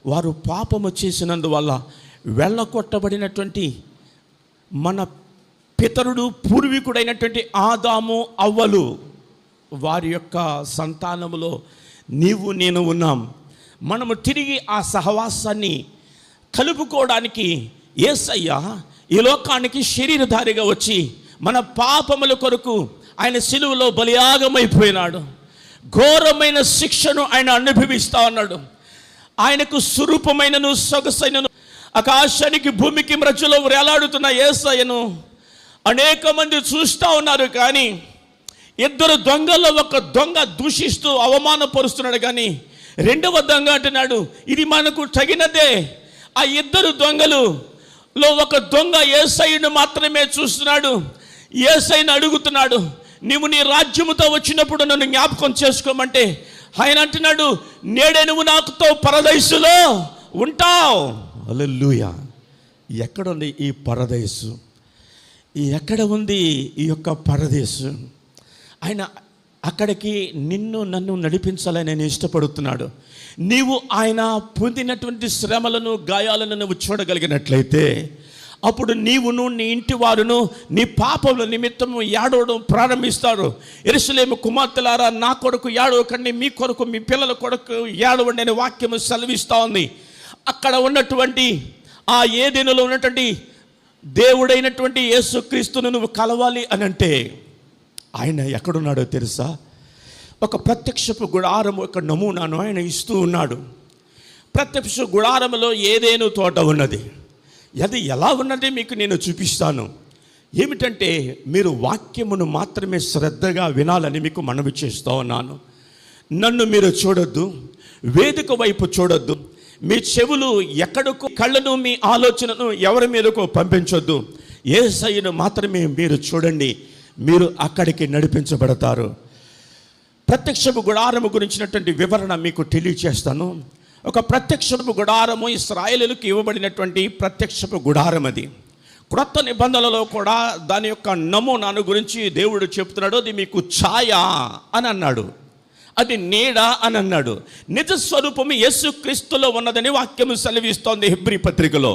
వారు పాపము చేసినందువల్ల వెళ్ళగొట్టబడినటువంటి మన పితరుడు పూర్వీకుడైనటువంటి ఆదాము అవ్వలు వారి యొక్క సంతానములో నీవు నేను ఉన్నాం. మనము తిరిగి ఆ సహవాసాన్ని కలుపుకోవడానికి యేసయ్య ఈ లోకానికి శరీరధారిగా వచ్చి మన పాపముల కొరకు ఆయన సిలువలో బలియాగమైపోయినాడు. ఘోరమైన శిక్షను ఆయన అనుభవిస్తా ఉన్నాడు. ఆయనకు స్వరూపమైనను సొగసైనను ఆకాశానికి భూమికి మధ్యలో వేలాడుతున్న యేసయ్యను అనేక మంది చూస్తూ ఉన్నారు. కానీ ఇద్దరు దొంగల్లో ఒక దొంగ దూషిస్తూ అవమానపరుస్తున్నాడు. కానీ రెండవ దొంగ అంటున్నాడు ఇది మనకు తగినదే. ఆ ఇద్దరు దొంగలులో ఒక దొంగ యేసయ్యను మాత్రమే చూస్తున్నాడు. యేసయ్యను అడుగుతున్నాడు, నీవు నీ రాజ్యముతో వచ్చినప్పుడు నన్ను జ్ఞాపకం చేసుకోమంటే ఆయన అంటున్నాడు, నేడే నువ్వు నాకుతో పరదైసులో ఉంటావు. హల్లెలూయా. ఎక్కడుంది ఈ పరదైసు? ఎక్కడ ఉంది ఈ యొక్క పరదేశు? ఆయన అక్కడికి నిన్ను నన్ను నడిపించాలని నేను ఇష్టపడుతున్నాడు. నీవు ఆయన పొందినటువంటి శ్రమలను గాయాలను నువ్వు చూడగలిగినట్లయితే అప్పుడు నీవును నీ ఇంటి వారును నీ పాపముల నిమిత్తము ఏడవడం ప్రారంభిస్తారు. యెరూషలేము కుమార్తెలారా, నా కొరకు ఏడవకండి, మీ కొరకు మీ పిల్లల కొరకు ఏడవండి అనే వాక్యము సెలవిస్తూ ఉంది. అక్కడ ఉన్నటువంటి ఆ ఏదెనులో ఉన్నటువంటి దేవుడైనటువంటి యేసుక్రీస్తును నువ్వు కలవాలి అని అంటే ఆయన ఎక్కడున్నాడో తెలుసా? ఒక ప్రత్యక్షపు గుడారం ఒక నమూనాను ఆయన ఇస్తూ ఉన్నాడు. ప్రత్యక్ష గుడారములో ఏదేను తోట ఉన్నది. అది ఎలా ఉన్నది మీకు నేను చూపిస్తాను. ఏమిటంటే మీరు వాక్యమును మాత్రమే శ్రద్ధగా వినాలని మీకు మనవి చేస్తూ ఉన్నాను. నన్ను మీరు చూడొద్దు, వేదిక వైపు చూడొద్దు, మీ చెవులు ఎక్కడికో, కళ్ళను మీ ఆలోచనను ఎవరి మీదకో పంపించొద్దు. యేసయ్యను మాత్రమే మీరు చూడండి, మీరు అక్కడికి నడిపించబడతారు. ప్రత్యక్షపు గుడారము గురించినటువంటి వివరణ మీకు తెలియచేస్తాను. ఒక ప్రత్యక్షపు గుడారము ఇశ్రాయేలులకు ఇవ్వబడినటువంటి ప్రత్యక్షపు గుడారం. అది క్రొత్త నిబంధనలో కూడా దాని యొక్క నమూనాను గురించి దేవుడు చెప్తున్నాడు. అది మీకు ఛాయ అని అన్నాడు, అది నీడ అని అన్నాడు. నిజ స్వరూపము యేసుక్రీస్తులో ఉన్నదని వాక్యము సెలవిస్తోంది హెబ్రీ పత్రికలో.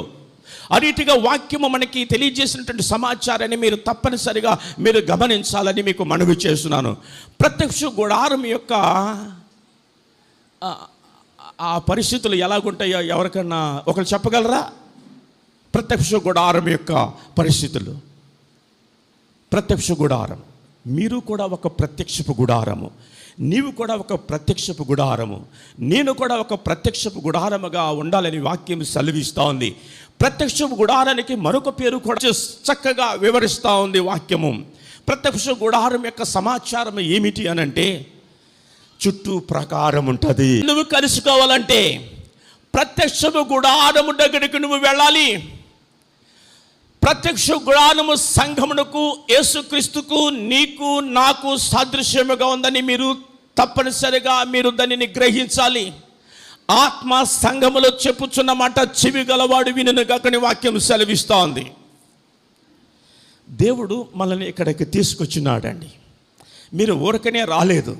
ఆ రీతిగా వాక్యము మనకి తెలియజేసినటువంటి సమాచారాన్ని మీరు తప్పనిసరిగా మీరు గమనించాలని మీకు మనవి చేస్తున్నాను. ప్రత్యక్ష గుడారం యొక్క ఆ పరిస్థితులు ఎలాగుంటాయో ఎవరికన్నా ఒకరు చెప్పగలరా? ప్రత్యక్ష గుడారం యొక్క పరిస్థితులు. ప్రత్యక్ష గుడారం, మీరు కూడా ఒక ప్రత్యక్షపు గుడారము, నీవు కూడా ఒక ప్రత్యక్షపు గుడారము, నేను కూడా ఒక ప్రత్యక్షపు గుడారముగా ఉండాలని వాక్యం సెలవిస్తూ ఉంది. ప్రత్యక్షపు గుడారానికి మరొక పేరు కూడా చక్కగా వివరిస్తూ ఉంది వాక్యము. ప్రత్యక్ష గుడారం యొక్క సమాచారం ఏమిటి అనంటే చుట్టూ ప్రాకారం ఉంటుంది. నువ్వు కలుసుకోవాలంటే ప్రత్యక్షపు గుడారము దగ్గరికి నువ్వు వెళ్ళాలి. ప్రత్యక్ష గుడారము సంఘమునకు, యేసుక్రీస్తుకు, నీకు నాకు సాదృశ్యముగా ఉందని మీరు తప్పనిసరిగా మీరు దానిని గ్రహించాలి. ఆత్మ సంఘములో చెప్పుచున్న మాట చెవి గలవాడు వినును గాకని వాక్యం సెలవిస్తూ ఉంది. దేవుడు మనల్ని ఇక్కడికి తీసుకొచ్చినాడండి. మీరు ఊరకనే రాలేదు.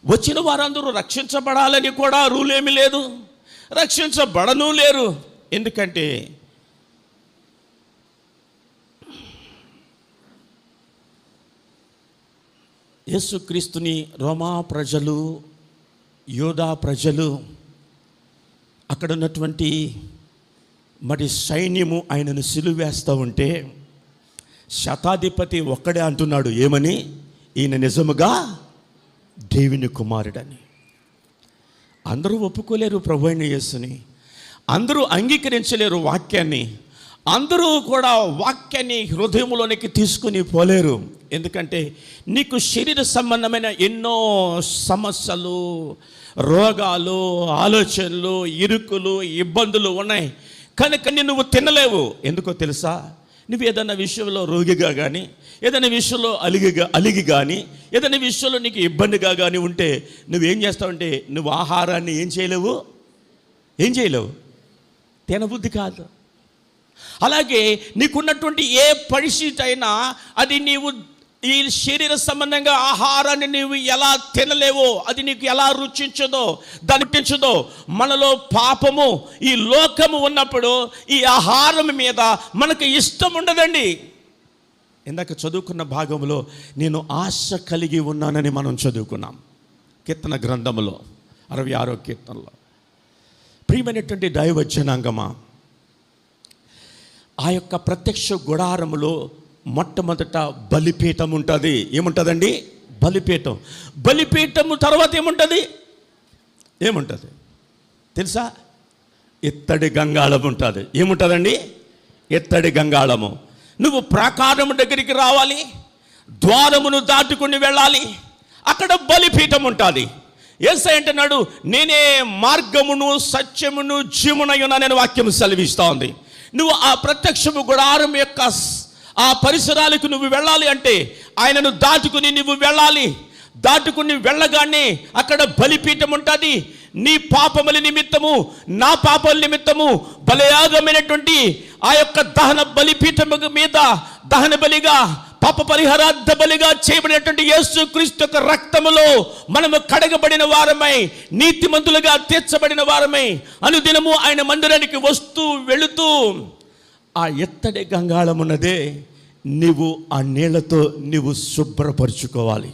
వచ్చిన వారందరూ రక్షించబడాలని కూడా రూల్ ఏమీ లేదు, రక్షించబడను లేరు. ఎందుకంటే యేసుక్రీస్తుని రోమా ప్రజలు, యోధా ప్రజలు, అక్కడ ఉన్నటువంటి మరి సైన్యము ఆయనను సిలువేస్తూ ఉంటే శతాధిపతి ఒక్కడే అంటున్నాడు, ఏమని? ఈయన నిజముగా దేవుని కుమారుడని. అందరూ ఒప్పుకోలేరు ప్రభు అయిన యేసుని, అందరూ అంగీకరించలేరు వాక్యాన్ని, అందరూ కూడా వాక్యాన్ని హృదయంలోనికి తీసుకుని పోలేరు. ఎందుకంటే నీకు శరీర సంబంధమైన ఎన్నో సమస్యలు, రోగాలు, ఆలోచనలు, ఇరుకులు, ఇబ్బందులు ఉన్నాయి. కనుక నువ్వు తినలేవు. ఎందుకో తెలుసా? నువ్వు ఏదైనా విషయంలో రోగిగా కానీ, ఏదైనా విషయంలో అలిగి కానీ, ఏదైనా విషయంలో నీకు ఇబ్బందిగా కానీ ఉంటే నువ్వేం చేస్తావంటే నువ్వు ఆహారాన్ని ఏం చేయలేవు, తినబుద్ధి కాదు. అలాగే నీకున్నటువంటి ఏ పరిస్థితి అయినా అది నీవు ఈ శరీర సంబంధంగా ఆహారాన్ని నీవు ఎలా తినలేవో, అది నీకు ఎలా రుచించదో, దానిపించదో, మనలో పాపము, ఈ లోకము ఉన్నప్పుడు ఈ ఆహారం మీద మనకు ఇష్టం ఉండదండి. ఇందాక చదువుకున్న భాగంలో నేను ఆశ కలిగి ఉన్నానని మనం చదువుకున్నాం కీర్తన గ్రంథములో 66వ కీర్తనలో. ప్రియమైనటువంటి దైవజనాంగమా, ఆ యొక్క ప్రత్యక్ష గుడారములో మొట్టమొదట బలిపీఠం ఉంటుంది. ఏముంటుందండి? బలిపీఠం. బలిపీఠము తర్వాత ఏముంటుంది తెలుసా? ఇత్తడి గంగాళం ఉంటుంది. ఏముంటుందండి? ఇత్తడి గంగాళము. నువ్వు ప్రాకారము దగ్గరికి రావాలి, ద్వారమును దాటుకుని వెళ్ళాలి, అక్కడ బలిపీఠం ఉంటుంది. యేసయ్య అంటున్నాడు, నేనే మార్గమును సత్యమును జీవమునయునని వాక్యం సెలవిస్తూ ఉంది. నువ్వు ఆ ప్రత్యక్షము గుడారం యొక్క ఆ పరిసరాలకు నువ్వు వెళ్ళాలి అంటే ఆయనను దాటుకుని నువ్వు వెళ్ళాలి. దాటుకుని వెళ్ళగానే అక్కడ బలిపీఠం ఉంటుంది. నీ పాపముల నిమిత్తము, నా పాపముల నిమిత్తము బలియాగమైనటువంటి ఆ యొక్క దహన బలిపీఠము మీద దహన బలిగా, పాప పరిహారార్థ బలిగా చేయబడినటువంటి యేసుక్రీస్తు యొక్క రక్తములో మనము కడగబడిన వారమై, నీతిమంతులుగా తీర్చబడిన వారమై అనుదినము ఆయన మందిరానికి వస్తూ వెళుతూ ఆ ఎత్తడి గంగాళమున్నదే నీవు ఆ నీళ్లతో నీవు శుభ్రపరుచుకోవాలి.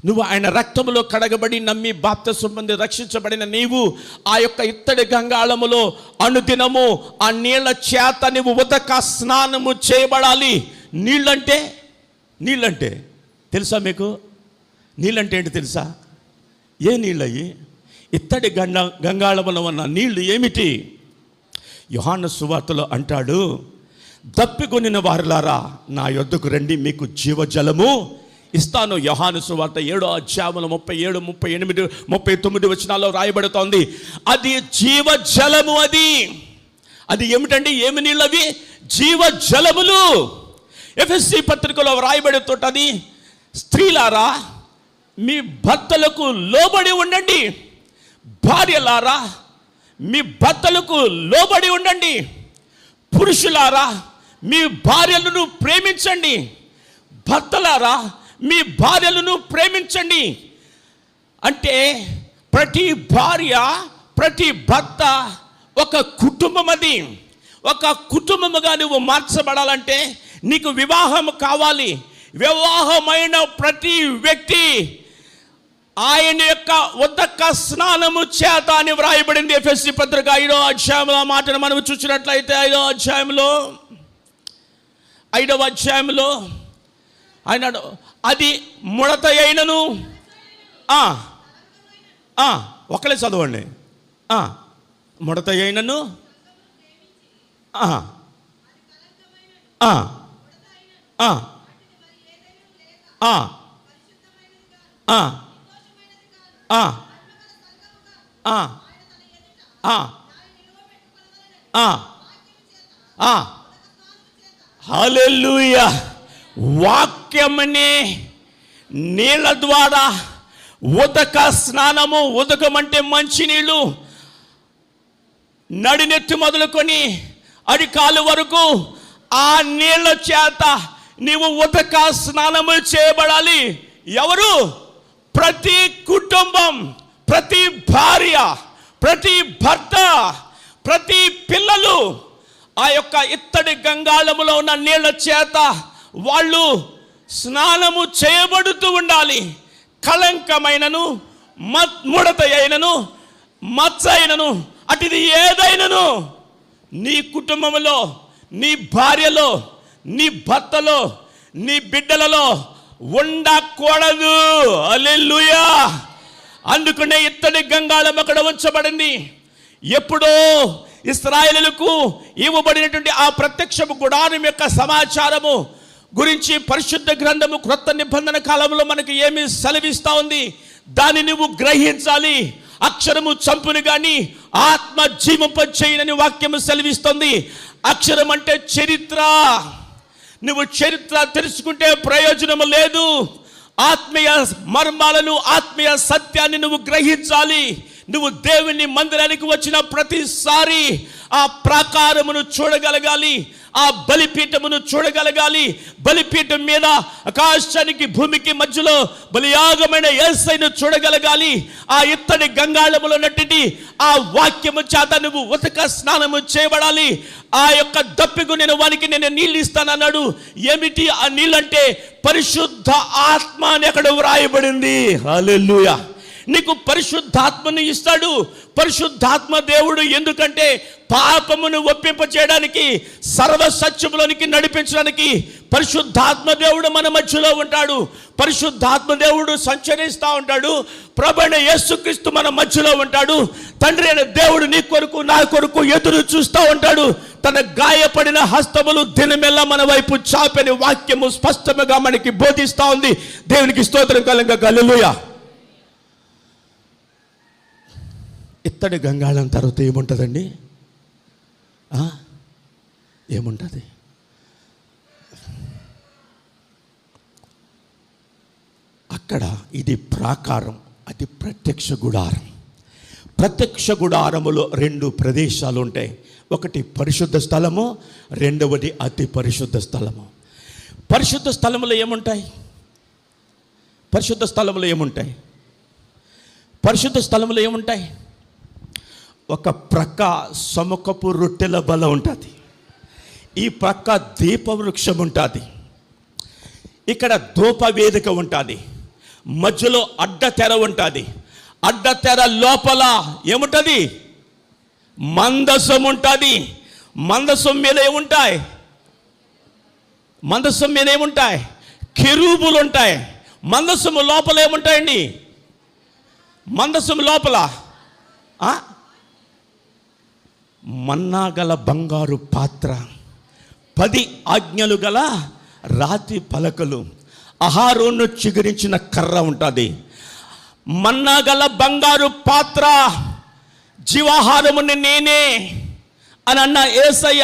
నువ్వు ఆయన రక్తములో కడగబడి నమ్మి బాప్తిసం పొంది రక్షించబడిన నీవు ఆ యొక్క ఇత్తడి గంగాళములో అనుదినము ఆ నీళ్ల చేత నువ్వు ఉదక స్నానము చేయబడాలి. నీళ్ళంటే తెలుసా మీకు? నీళ్ళంటే ఏంటి తెలుసా? ఏ నీళ్ళయి? ఇత్తడి గంగాళములో ఉన్న నీళ్లు ఏమిటి? యోహాను సువార్తలో అంటాడు, దప్పికొనిన వారులారా నా యొద్దకు రండి, మీకు జీవజలము ఇస్తాను. యోహాను సువార్త 7వ అధ్యాయములో 37, 38, 39 వచనాల్లో రాయబడుతోంది. అది జీవజలము. అది ఏమిటండి? ఏమి నీళ్ళు అవి? జీవజలములు. ఎఫెసీ పత్రికలో రాయబడుతుంటది, స్త్రీలారా మీ భర్తలకు లోబడి ఉండండి, భార్యలారా మీ భర్తలకు లోబడి ఉండండి, పురుషులారా మీ భార్యలను ప్రేమించండి, భర్తలారా మీ భార్యలను ప్రేమించండి. అంటే ప్రతి భార్య, ప్రతి భర్త ఒక కుటుంబం. అది ఒక కుటుంబముగా నువ్వు మార్చబడాలంటే నీకు వివాహం కావాలి. వివాహమైన ప్రతి వ్యక్తి ఆయన యొక్క ఉదక స్నానము చేత అని వ్రాయబడింది. ఎఫెసీ పత్రిక 5వ అధ్యాయంలో ఆ మాటను మనం చూసినట్లయితే 5వ అధ్యాయంలో ఆయన అది ముడత అయినను, ఒకళ్ళే చదవండి, ముడత అయినను, హల్లెలూయా. వాక్యమనే నీళ్ళ ద్వారా ఉదక స్నానము, ఉదకం అంటే మంచినీళ్ళు, నడినెత్తి మొదలుకొని అడికాలు వరకు ఆ నీళ్ళ చేత నీవు ఉదక స్నానము చేయబడాలి. ఎవరు? ప్రతి కుటుంబం, ప్రతి భార్య, ప్రతి భర్త, ప్రతి పిల్లలు ఆ యొక్క ఇత్తడి గంగాళములో ఉన్న నీళ్ళ చేత వాళ్ళు స్నానము చేయబడుతూ ఉండాలి. కళంకమైనను, ముడత అయినను, మచ్చ అయినను, అటుది ఏదైనను నీ కుటుంబంలో, నీ భార్యలో, నీ భర్తలో, నీ బిడ్డలలో ఉండకూడదు. హల్లెలూయా. అందుకనే ఇత్తడి గంగాళం అక్కడ ఉంచబడింది. ఎప్పుడో ఇశ్రాయేలులకు ఇవ్వబడినటువంటి ఆ ప్రత్యక్షపు గుడారం యొక్క సమాచారము గురించి పరిశుద్ధ గ్రంథము క్రొత్త నిబంధన కాలంలో మనకి ఏమి సెలవిస్తా ఉంది, దాన్ని నువ్వు గ్రహించాలి. అక్షరము చంపును గాని ఆత్మ జీవింపచేయునని వాక్యము సెలవిస్తుంది. అక్షరం అంటే చరిత్ర. నువ్వు చరిత్ర తెలుసుకుంటే ప్రయోజనము లేదు. ఆత్మీయ మర్మాలను, ఆత్మీయ సత్యాన్ని నువ్వు గ్రహించాలి. నువ్వు దేవుని మందిరానికి వచ్చిన ప్రతిసారి ఆ ప్రాకారమును చూడగలగాలి, ఆ బలిపీఠమును చూడగలగాలి. బలిపీఠం మీద ఆకాశానికి భూమికి మధ్యలో బలియాగమైన యేసయ్యను చూడగలగాలి. ఆ ఇత్తడి గంగాళములో నట్టి ఆ వాక్యము చేత నువ్వు ఉతక స్నానము చేయబడాలి. ఆ యొక్క దప్పికు నేను నీళ్ళు ఇస్తానన్నాడు. ఏమిటి ఆ నీళ్ళంటే పరిశుద్ధ ఆత్మ అని అక్కడ వ్రాయబడింది. హల్లెలూయా. నీకు పరిశుద్ధాత్మను ఇస్తాడు. పరిశుద్ధాత్మ దేవుడు ఎందుకంటే పాపమును ఒప్పింప చేయడానికి, సర్వ సత్యములోనికి నడిపించడానికి పరిశుద్ధాత్మ దేవుడు మన మధ్యలో ఉంటాడు. పరిశుద్ధాత్మ దేవుడు సంచరిస్తూ ఉంటాడు. ప్రభువైన యేసుక్రీస్తు మన మధ్యలో ఉంటాడు. తండ్రి అయిన దేవుడు నీ కొరకు నా కొరకు ఎదురు చూస్తూ ఉంటాడు. తన గాయపడిన హస్తములు దినమెల్లా మన వైపు చాపని వాక్యము స్పష్టంగా మనకి బోధిస్తూ ఉంది. దేవునికి స్తోత్రం కలుగుగాక. హల్లెలూయా. ఇత్తడి గంగాళం తర్వాత ఏముంటుందండి? ఏముంటుంది? అక్కడ ఇది ప్రాకారం, అది ప్రత్యక్ష గుడారం. ప్రత్యక్ష గుడారములో 2 ప్రదేశాలు ఉంటాయి. ఒకటి పరిశుద్ధ స్థలము, రెండవది అతి పరిశుద్ధ స్థలము. పరిశుద్ధ స్థలములో ఏముంటాయి? పరిశుద్ధ స్థలములో ఏముంటాయి? పరిశుద్ధ స్థలములో ఏముంటాయి? ఒక ప్రక్క సముఖపు రొట్టెల బల ఉంటుంది, ఈ ప్రక్క దీపవృక్షం ఉంటుంది, ఇక్కడ ధూపవేదిక ఉంటుంది, మధ్యలో అడ్డతెర ఉంటుంది. అడ్డతెర లోపల ఏముంటుంది? మందసం ఉంటుంది. మందసం మీద ఏముంటాయి? మందసం మీద ఏముంటాయి? కెరూబులు ఉంటాయి. మందసము లోపల ఏముంటాయండి? మందసం లోపల మన్నా గల బంగారు పాత్ర, 10 ఆజ్ఞలు గల రాతి పలకలు, అహరోను చిగురించిన కర్ర ఉంటుంది. మన్నా గల బంగారు పాత్ర, జీవాహారముని నేనే అని అన్న యేసయ్య,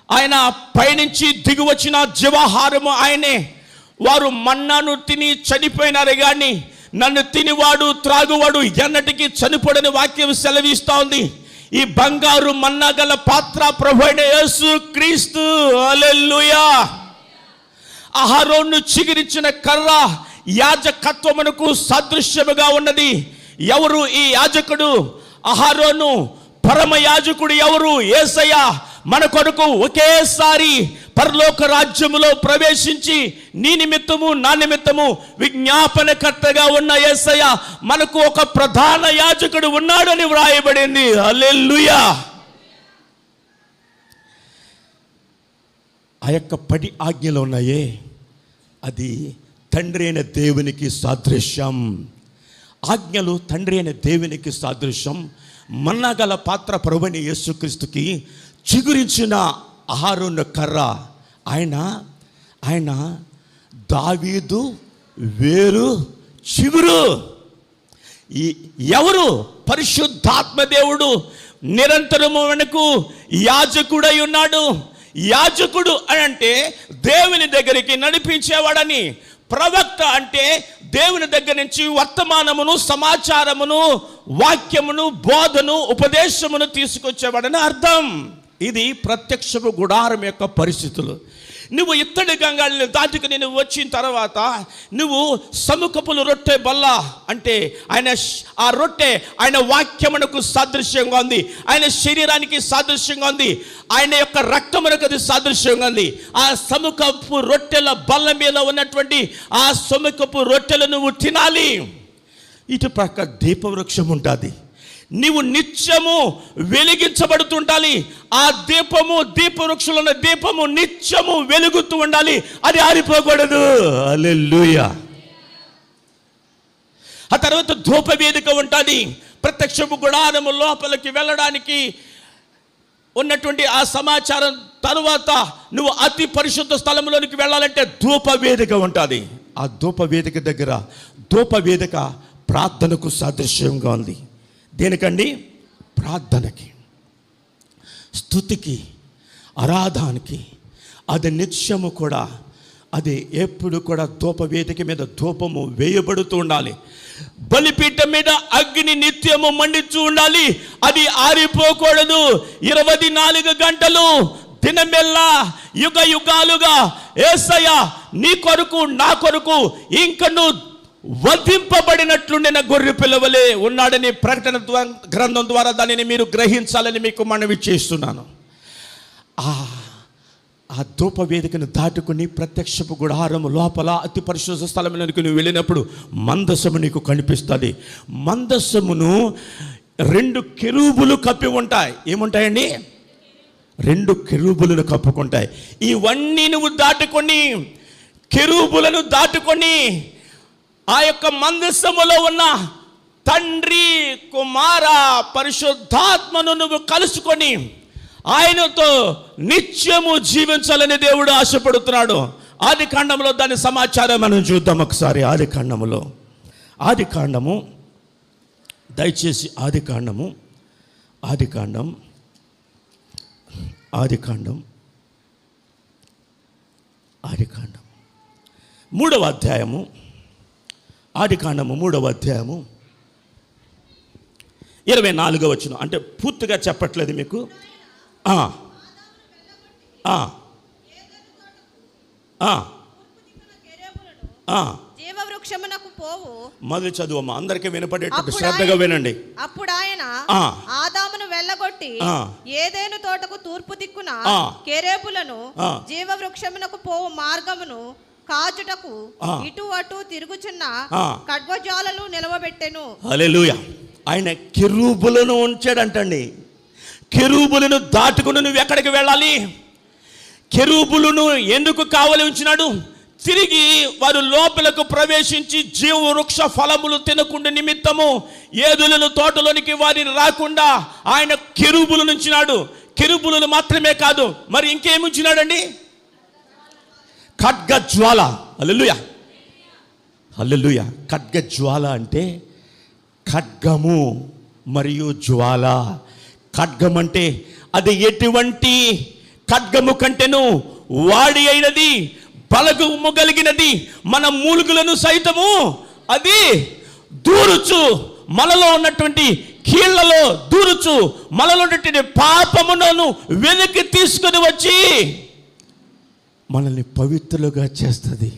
ఆయన పైనుంచి దిగి వచ్చిన జీవాహారము ఆయనే. వారు మన్నాను తిని చనిపోయినారు, కానీ నన్ను తినివాడు త్రాగువాడు ఎన్నటికీ చనిపోడని వాక్యం సెలవిస్తూ ఉంది. ఈ బంగారు మన్నా గల పాత్ర ప్రభువైన యేసు క్రీస్తు. హల్లెలూయా. అహరోను చిగురించిన కర్ర యాజకత్వమునకు సాదృశ్యముగా ఉన్నది. ఎవరు ఈ యాజకుడు? అహరోను. పరమ యాజకుడు ఎవరు? యేసయ్య. మన కొరకు ఒకేసారి పరలోక రాజ్యములో ప్రవేశించి నీ నిమిత్తము నా నిమిత్తము విజ్ఞాపనకర్తగా ఉన్న యేసయ్య మనకు ఒక ప్రధాన యాజకుడు ఉన్నాడని వ్రాయబడింది. హల్లెలూయా. ఆ యొక్క 10 ఆజ్ఞలు ఉన్నాయే, అది తండ్రి అయిన దేవునికి సాదృశ్యం. ఆజ్ఞలు తండ్రి అయిన దేవునికి సాదృశ్యం. మన్నాగల పాత్ర ప్రభువైన యేసుక్రీస్తుకి చిగురించిన అహరోను కర్ర. ఆయన దావీదు వేరు చిగురు. ఎవరు? పరిశుద్ధాత్మ దేవుడు నిరంతరము మనకు యాజకుడై ఉన్నాడు. యాజకుడు అని అంటే దేవుని దగ్గరికి నడిపించేవాడని. ప్రవక్త అంటే దేవుని దగ్గర నుంచి వర్తమానమును, సమాచారమును, వాక్యమును, బోధను, ఉపదేశమును తీసుకొచ్చేవాడని అర్థం. ఇది ప్రత్యక్షపు గుడారం యొక్క పరిస్థితులు. నువ్వు ఇత్తడి గంగాళాన్ని దాటుకు నేను వచ్చిన తర్వాత నువ్వు సముఖపులు రొట్టె బల్ల అంటే ఆయన ఆ రొట్టె ఆయన వాక్యమునకు సాదృశ్యంగా ఉంది, ఆయన శరీరానికి సాదృశ్యంగా ఉంది, ఆయన యొక్క రక్తమునకు అది సాదృశ్యంగా ఉంది. ఆ సముఖపు రొట్టెల బల్ల మీద ఉన్నటువంటి ఆ సముఖపు రొట్టెలు నువ్వు తినాలి. ఇటు పక్క దీపవృక్షం ఉంటుంది. నీవు నిత్యము వెలిగించబడుతుండాలి. ఆ దీపవృక్షంలో ఉన్న దీపము నిత్యము వెలుగుతూ ఉండాలి, అది ఆరిపోకూడదు. హల్లెలూయా. ఆ తర్వాత ధూపవేదిక ఉంటుంది. ప్రత్యక్షపు గుడారము లోపలికి వెళ్ళడానికి ఉన్నటువంటి ఆ సమాచారం తరువాత నువ్వు అతి పరిశుద్ధ స్థలంలోనికి వెళ్ళాలంటే ధూపవేదిక ఉంటుంది. ఆ ధూపవేదిక దగ్గర ధూపవేదిక ప్రార్థనకు సాదృశ్యంగా ఉంది. దేనికండి? ప్రార్థనకి, స్తుతికి, ఆరాధనకి. అది నిత్యము కూడా అది ఎప్పుడు కూడా ధూపవేదిక మీద ధూపము వేయబడుతూ ఉండాలి. బలిపీఠం మీద అగ్ని నిత్యము మండుతూ ఉండాలి. అది ఆరిపోకూడదు. 24 గంటలు దినమెల్లా యుగ యుగాలుగా యేసయ్య నీ కొరకు నా కొరకు ఇంకను వధింపబడినట్లుండిన గొర్రె పిల్లవలే ఉన్నాడని ప్రకటన గ్రంథం ద్వారా దానిని మీరు గ్రహించాలని మీకు మనవి చేస్తున్నాను. ఆ ధూప వేదికను దాటుకుని ప్రత్యక్షపు గుడారము లోపల అతి పరిశుద్ధ స్థలంలోనికి నువ్వు వెళ్ళినప్పుడు మందసము నీకు కనిపిస్తుంది. మందసమును 2 కెరూబులు కప్పి ఉంటాయి. ఏముంటాయండి? 2 కెరూబులను కప్పుకుంటాయి. ఇవన్నీ నువ్వు దాటుకొని, కెరూబులను దాటుకొని ఆ యొక్క మందసములో ఉన్న తండ్రి, కుమార, పరిశుద్ధాత్మను నువ్వు కలుసుకొని ఆయనతో నిత్యము జీవించాలని దేవుడు ఆశపడుతున్నాడు. ఆది కాండంలో దాని సమాచారం మనం చూద్దాం ఒకసారి. ఆది కాండము దయచేసి ఆది కాండం 3వ అధ్యాయము. ఆది కాండము 3వ అధ్యాయము 24వ వచనం. అంటే పూర్తిగా చెప్పట్లేదు మీకు. జీవవృక్షమునకు పోవు. మొదలు చదువమ్మా, అందరికీ వినపడేటట్టు శ్రద్ధగా వినండి. అప్పుడు ఆయన ఆదామును వెళ్ళగొట్టి ఏదైను తోటకు తూర్పు దిక్కున కెరూబులను జీవవృక్షమునకు పోవు మార్గమును కాచుటకు ఇటు అటు తిరుగుచున్న ఖడ్గజాలలు నిలవబెట్టెను. హల్లెలూయా. ఆయన కెరూబులను ఉంచాడంటండి. కెరూబులను దాటుకుని నువ్వు ఎక్కడికి వెళ్ళాలి? కెరూబులను ఎందుకు కావలి ఉంచినాడు? తిరిగి వారు లోపలకు ప్రవేశించి జీవవృక్ష ఫలములు తినకుండా నిమిత్తము ఏదులను తోటలోనికి వారిని రాకుండా ఆయన కెరూబులను ఉంచినాడు. కెరూబులను మాత్రమే కాదు, మరి ఇంకేమి ఉంచినాడండి? ఖడ్గజ్వాల. హల్లెలూయా, హల్లెలూయా. ఖడ్గజ్వాల అంటే ఖడ్గము మరియు జ్వాల. ఖడ్గం అంటే అది ఎటువంటి ఖడ్గము కంటేను వాడి అయినది, బలగము కలిగినది, మన మూలుగులను సైతము అది దూరుచు, మనలో ఉన్నటువంటి కీళ్లలో దూరుచు, మనలో ఉన్నటువంటి పాపమును వెనక్కి తీసుకుని వచ్చి మనల్ని పవిత్రులుగా చేస్తుంది.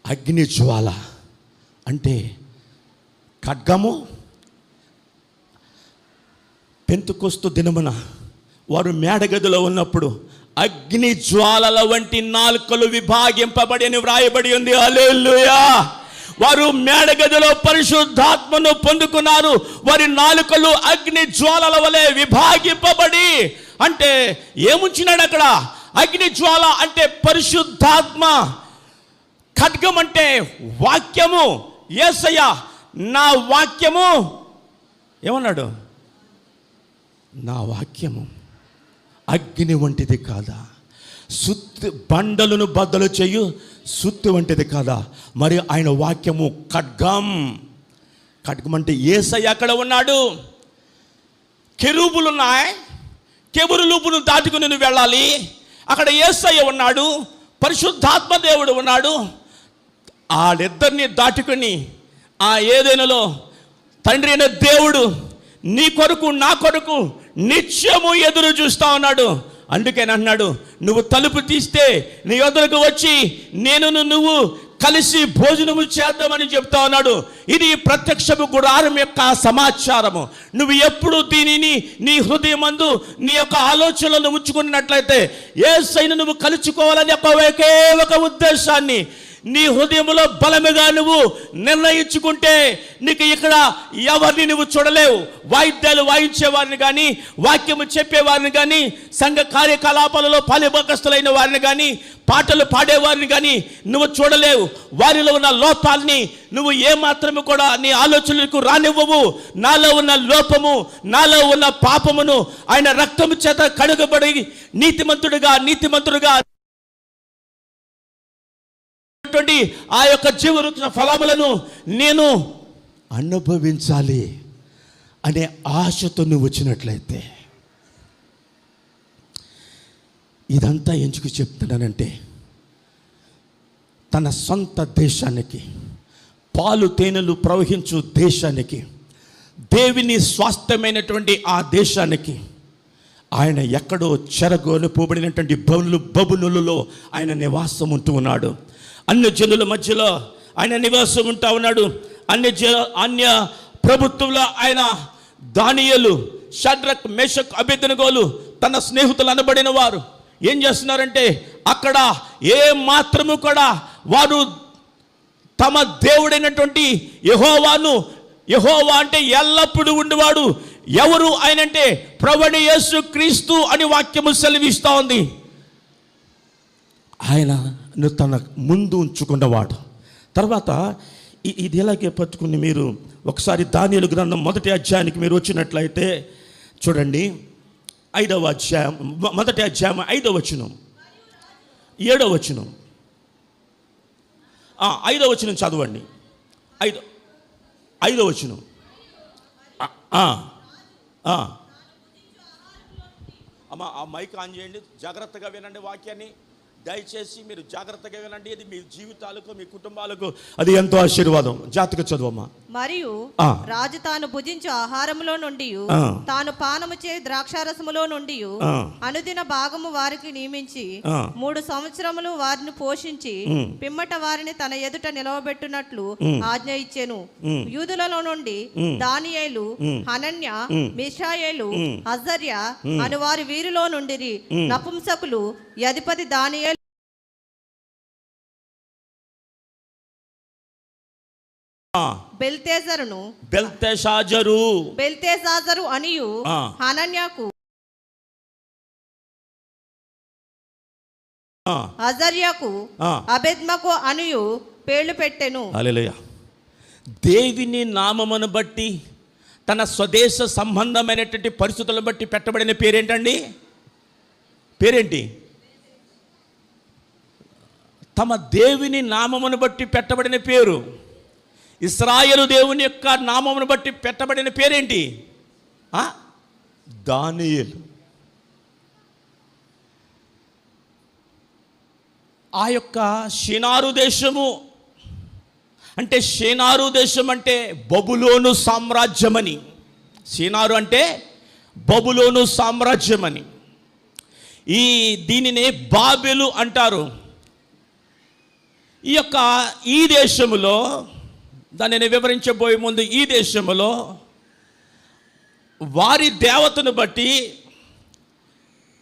అగ్ని జ్వాల అంటే ఖడ్గము. పెంతెకొస్తు దినమున వారు మేడగదిలో ఉన్నప్పుడు అగ్ని జ్వాలల వంటి నాలుకలు విభాగింపబడి అని వ్రాయబడి ఉంది. హల్లెలూయా. వారు మేడగదిలో పరిశుద్ధాత్మను పొందుకున్నారు. వారి నాలుకలు అగ్ని జ్వాలల వలె విభాగింపబడి, అంటే ఏముంచినాడు అక్కడ? అగ్ని జ్వాల అంటే పరిశుద్ధాత్మ. ఖడ్గం అంటే వాక్యము. యేసయ్య నా వాక్యము ఏమన్నాడు? నా వాక్యము అగ్ని వంటిది కాదా, సుత్తి బండలను బద్దలు చేయు సుత్తి వంటిది కాదా? మరి ఆయన వాక్యము ఖడ్గం. ఖడ్గం అంటే యేసయ్య అక్కడ ఉన్నాడు. కెరూబులు ఉన్నాయి. కెరూబులను దాటుకుని నువ్వు వెళ్ళాలి. అక్కడ యేసయ్య ఉన్నాడు, పరిశుద్ధాత్మ దేవుడు ఉన్నాడు. వాళ్ళిద్దరిని దాటుకుని ఆ ఏదైనాలో తండ్రి అయిన దేవుడు నీ కొరకు నా కొరకు నిత్యము ఎదురు చూస్తా ఉన్నాడు. అందుకని అన్నాడు, నువ్వు తలుపు తీస్తే నీ ఎదురుకు వచ్చి నేను నువ్వు కలిసి భోజనము చేద్దామని చెప్తా ఉన్నాడు. ఇది ప్రత్యక్షపు గుడారం యొక్క సమాచారము. నువ్వు ఎప్పుడు దీనిని నీ హృదయమందు నీ యొక్క ఆలోచనలను ఉంచుకున్నట్లయితే యేసయ్యను నువ్వు కలుసుకోవాలని ఒకే ఒక ఉద్దేశాన్ని నీ హృదయంలో బలముగా నువ్వు నిర్ణయించుకుంటే నీకు ఇక్కడ ఎవరిని నువ్వు చూడలేవు. వాయిద్యాలు వాయించేవారిని కానీ, వాక్యము చెప్పేవారిని కానీ, సంఘ కార్యకలాపాలలో పాలిభాగస్తులైన వారిని కానీ, పాటలు పాడేవారిని కానీ నువ్వు చూడలేవు. వారిలో ఉన్న లోపాలని నువ్వు ఏమాత్రము కూడా నీ ఆలోచనలకు రానివ్వవు. నాలో ఉన్న లోపము, నాలో ఉన్న పాపమును ఆయన రక్తము చేత కడుగబడి నీతిమంతుడుగా ఆ యొక్క జీవవృక్ష ఫలములను నేను అనుభవించాలి అనే ఆశతో నువ్వు వచ్చినట్లయితే ఇదంతా ఎందుకు చెప్తున్నానంటే, తన సొంత దేశానికి, పాలు తేనెలు ప్రవహించు దేశానికి, దేవుని స్వాస్థ్యమైనటువంటి ఆ దేశానికి ఆయన ఎక్కడో చెరగొనిపోబడినటువంటి బబులులలో ఆయన నివాసం ఉంటూ ఉన్నాడు. అన్య జనుల మధ్యలో ఆయన నివాసం ఉంటా ఉన్నాడు. అన్య ప్రభుత్వంలో ఆయన దానియేలు, షడ్రక్, మేషక్, అబేద్నెగోలు తన స్నేహితులు అనబడిన వారు ఏం చేస్తున్నారంటే, అక్కడ ఏ మాత్రము కూడా వారు తమ దేవుడైనటువంటి యెహోవా అంటే ఎల్లప్పుడూ ఉండేవాడు. ఎవరు ఆయనంటే ప్రభువైన యేసు క్రీస్తు అని వాక్యము సెలవిస్తూ ఉంది. ఆయనను తన ముందు ఉంచుకున్నవాడు. తర్వాత ఇది ఎలాగే పట్టుకుని మీరు ఒకసారి దానియేలు గ్రంథం 1వ అధ్యాయానికి మీరు వచ్చినట్లయితే చూడండి, 5వ అధ్యాయం, 1వ అధ్యాయం 5వ వచనం, 7వ వచనం, 5వ వచనం చదవండి. 5వ వచనం. అమ్మా ఆ మైక్ ఆన్ చేయండి, జాగ్రత్తగా వినండి వాక్యాన్ని. దయచేసి మీరు జాగ్రత్తగా వినండి. ఇది మీ జీవితాలకు, మీ కుటుంబాలకు అది ఎంతో ఆశీర్వాదం. జాగ్రత్తగా చదువమ్మా. మరియు రాజు తాను భుజించు ఆహారములో నుండి, తాను పానము చే ద్రాక్షారసములో నుండి అనుదిన భాగము వారికి నియమించి 3 సంవత్సరములు వారిని పోషించి పిమ్మట వారిని తన ఎదుట నిలవబెట్టునట్లు ఆజ్ఞ ఇచ్చెను. యూదులలో నుండి దానియేలు, హనన్య, మిషాయేలు, అజర్య అను వారి వీరిలో నుండి నపుంసకులు అధిపతి దానియేలు బెల్తెషాజరు అనియు హనన్యాకు, అజర్యాకు, అబేద్నెగో అనియు పేర్లు పెట్టెను. హల్లెలూయా. దేవుని నామమును బట్టి, తన స్వదేశ సంబంధమైనటువంటి పరిస్థితులను బట్టి పెట్టబడిన పేరేంటండి? పేరేంటి? తమ దేవుని నామమును బట్టి పెట్టబడిన పేరు. ఇశ్రాయేలు దేవుని యొక్క నామమును బట్టి పెట్టబడిన పేరేంటి? దానియేలు. ఆ యొక్క షినారు దేశము అంటే, షినారు దేశం అంటే బబులోను సామ్రాజ్యమని. షినారు అంటే బబులోను సామ్రాజ్యమని. దీనినే బాబెలు అంటారు. ఈ దేశములో, దానిని వివరించబోయే ముందు, ఈ దేశములో వారి దేవతను బట్టి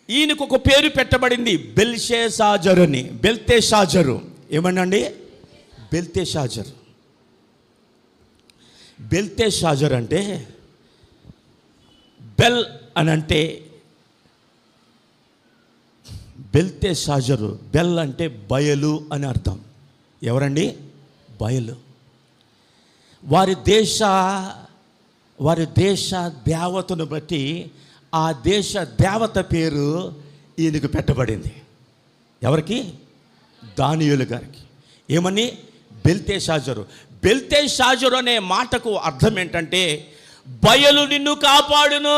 ఈయనకు ఒక పేరు పెట్టబడింది, బెల్షెషాజరు అని. బెల్తెషాజరు ఏమనండి? బెల్తెషాజరు. బెల్తెషాజరు అంటే, బెల్ అని అంటే బెల్తెషాజరు, బెల్ అంటే బయలు అని అర్థం. ఎవరండి? బయలు. వారి దేశ దేవతను బట్టి ఆ దేశ దేవత పేరు ఈయనకు పెట్టబడింది. ఎవరికి? దానియేలు గారికి. ఏమని? బెల్తెషాజరు. బెల్తెషాజరు అనే మాటకు అర్థం ఏంటంటే, బయలు నిన్ను కాపాడును.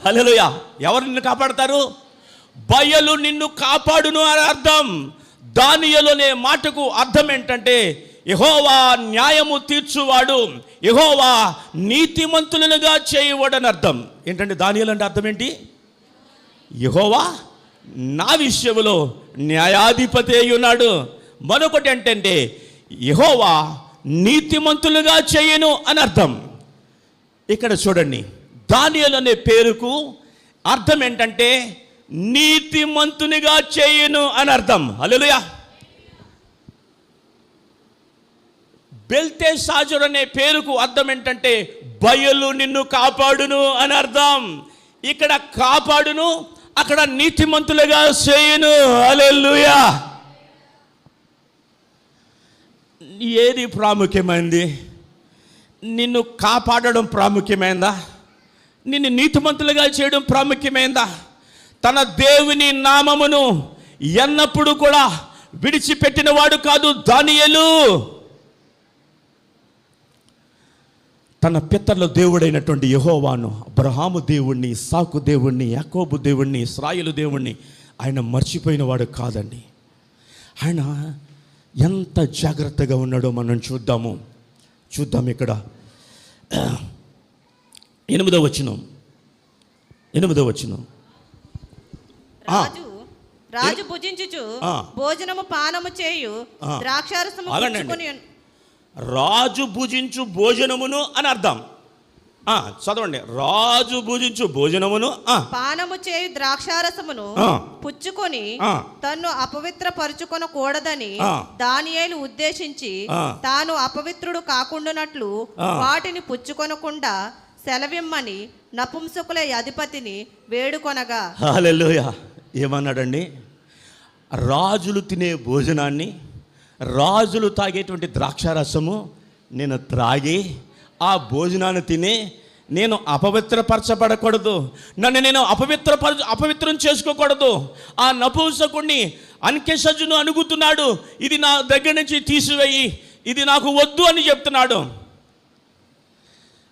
హల్లెలూయా. ఎవరు నిన్ను కాపాడతారు? బయలు నిన్ను కాపాడును అని అర్థం. దానియేలు అనే మాటకు అర్థం ఏంటంటే, యెహోవా న్యాయము తీర్చువాడు, యెహోవా నీతిమంతులుగా చేయవాడని అర్థం. ఏంటంటే దానియేలు అంటే అర్థం ఏంటి? యెహోవా నా విషయంలో న్యాయాధిపతి అయి ఉన్నాడు. మరొకటి ఏంటంటే, యెహోవా నీతిమంతులుగా చేయను అని అర్థం. ఇక్కడ చూడండి, దానియేలు అనే పేరుకు అర్థం ఏంటంటే నీతిమంతునిగా చేయను అని అర్థం. హల్లెలూయా. బెల్తెషాజరు అనే పేరుకు అర్థం ఏంటంటే బయలు నిన్ను కాపాడును అని అర్థం. ఇక్కడ కాపాడును, అక్కడ నీతిమంతులుగా చేయను. హల్లెలూయా. ఏది ప్రాముఖ్యమైంది? నిన్ను కాపాడడం ప్రాముఖ్యమైందా? నిన్ను నీతిమంతులుగా చేయడం ప్రాముఖ్యమైందా? తన దేవుని నామమును ఎన్నప్పుడు కూడా విడిచిపెట్టిన వాడు కాదు దానియేలు. తన పితరుల దేవుడైనటువంటి యెహోవాను, అబ్రహాము దేవుణ్ణి, ఇస్సాకు దేవుణ్ణి, యాకోబు దేవుణ్ణి, ఇశ్రాయేలు దేవుణ్ణి ఆయన మర్చిపోయిన వాడు కాదండి. ఆయన ఎంత జాగ్రత్తగా ఉన్నాడో మనం చూద్దాం ఇక్కడ 8వ వచనం. రాజు భుజించుచు భోజనము పానము చేయు ద్రాక్షారసము పుచ్చుకొని. రాజు భుజించు భోజనమును అని అర్థం. చదవండి. రాజు భుజించు భోజనమును పానము చేయు ద్రాక్షారసమును పుచ్చుకొని తన్ను అపవిత్రపరుచుకొనకూడదని దానియేలు ఉద్దేశించి తాను అపవిత్రుడు కాకుండానట్లు వాటిని పుచ్చుకొనకుండా సెలవిమ్మని నపుంసకుల అధిపతిని వేడుకొనగా. హల్లెలూయా. ఏమన్నాడండి? రాజులు తినే భోజనాన్ని, రాజులు తాగేటువంటి ద్రాక్షారసము నేను త్రాగి ఆ భోజనాన్ని తిని నేను అపవిత్రపరచబడకూడదు, నన్ను నేను అపవిత్రం చేసుకోకూడదు. ఆ నపుంసకుడిని అంకెసజును అణుగుతున్నాడు, ఇది నా దగ్గర నుంచి తీసివేయి, ఇది నాకు వద్దు అని చెప్తున్నాడు.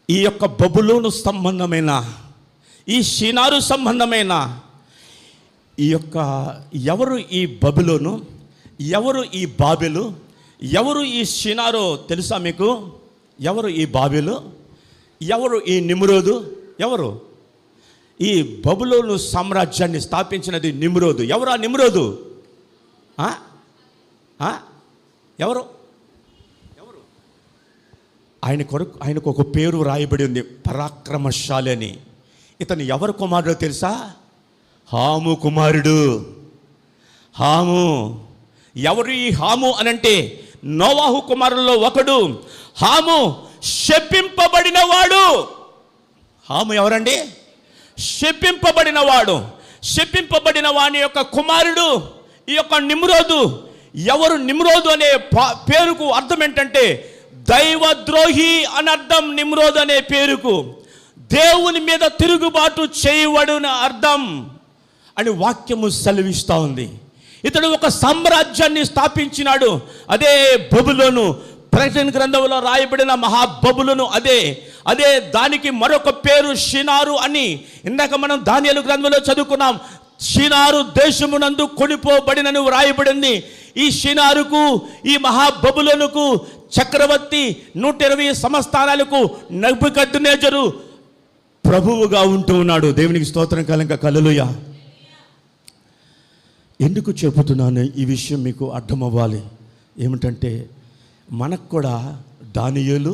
ఈ యొక్క బబులోను సంబంధమైన, ఈ షినారు సంబంధమైన ఈ యొక్క ఎవరు ఈ బబులోను, ఎవరు ఈ బాబెలు, ఎవరు ఈ షినారో తెలుసా మీకు? ఎవరు ఈ బాబెలు, ఎవరు ఈ నిమ్రోదు? ఎవరు ఈ బబులోను సామ్రాజ్యాన్ని స్థాపించినది? నిమ్రోదు. ఎవరు ఆ నిమ్రోదు? ఎవరు? ఆయనకు ఒక పేరు రాయబడి ఉంది, పరాక్రమశాలి అని. ఇతను ఎవరు కుమారుడో తెలుసా? హాము కుమారుడు. హాము. ఎవరు ఈ హాము అనంటే నోవాహు కుమారుల్లో ఒకడు. హాము శపింపబడినవాడు. హాము ఎవరండి? శపింపబడినవాడు. శపింపబడిన వాని యొక్క కుమారుడు ఈ యొక్క నిమ్రోదు. ఎవరు నిమ్రోదు అనే పేరుకు అర్థం ఏంటంటే దైవద్రోహి అని అర్థం. నిమ్రోదు అనే పేరుకు దేవుని మీద తిరుగుబాటు చేయవడున అర్థం అని వాక్యము సెలవిస్తూ ఉంది. ఇతడు ఒక సామ్రాజ్యాన్ని స్థాపించినాడు, అదే బబులోను. ప్రకటన గ్రంథంలో రాయబడిన మహాబబులోను అదే దానికి మరొక పేరు షినారు అని ఇందాక మనం దానియేలు గ్రంథంలో చదువుకున్నాం. షినారు దేశమునందు కొనిపోబడినని రాయబడింది. ఈ షినారుకు, ఈ మహాబబులోనుకు చక్రవర్తి 120 సంస్థానాలకు నెబుకద్నెజరు ప్రభువుగా ఉంటూ ఉన్నాడు. దేవునికి స్తోత్రం కలంక. హల్లెలూయా. ఎందుకు చెబుతున్నాను ఈ విషయం మీకు అర్థమవ్వాలి. ఏమిటంటే మనకు కూడా దానియేలు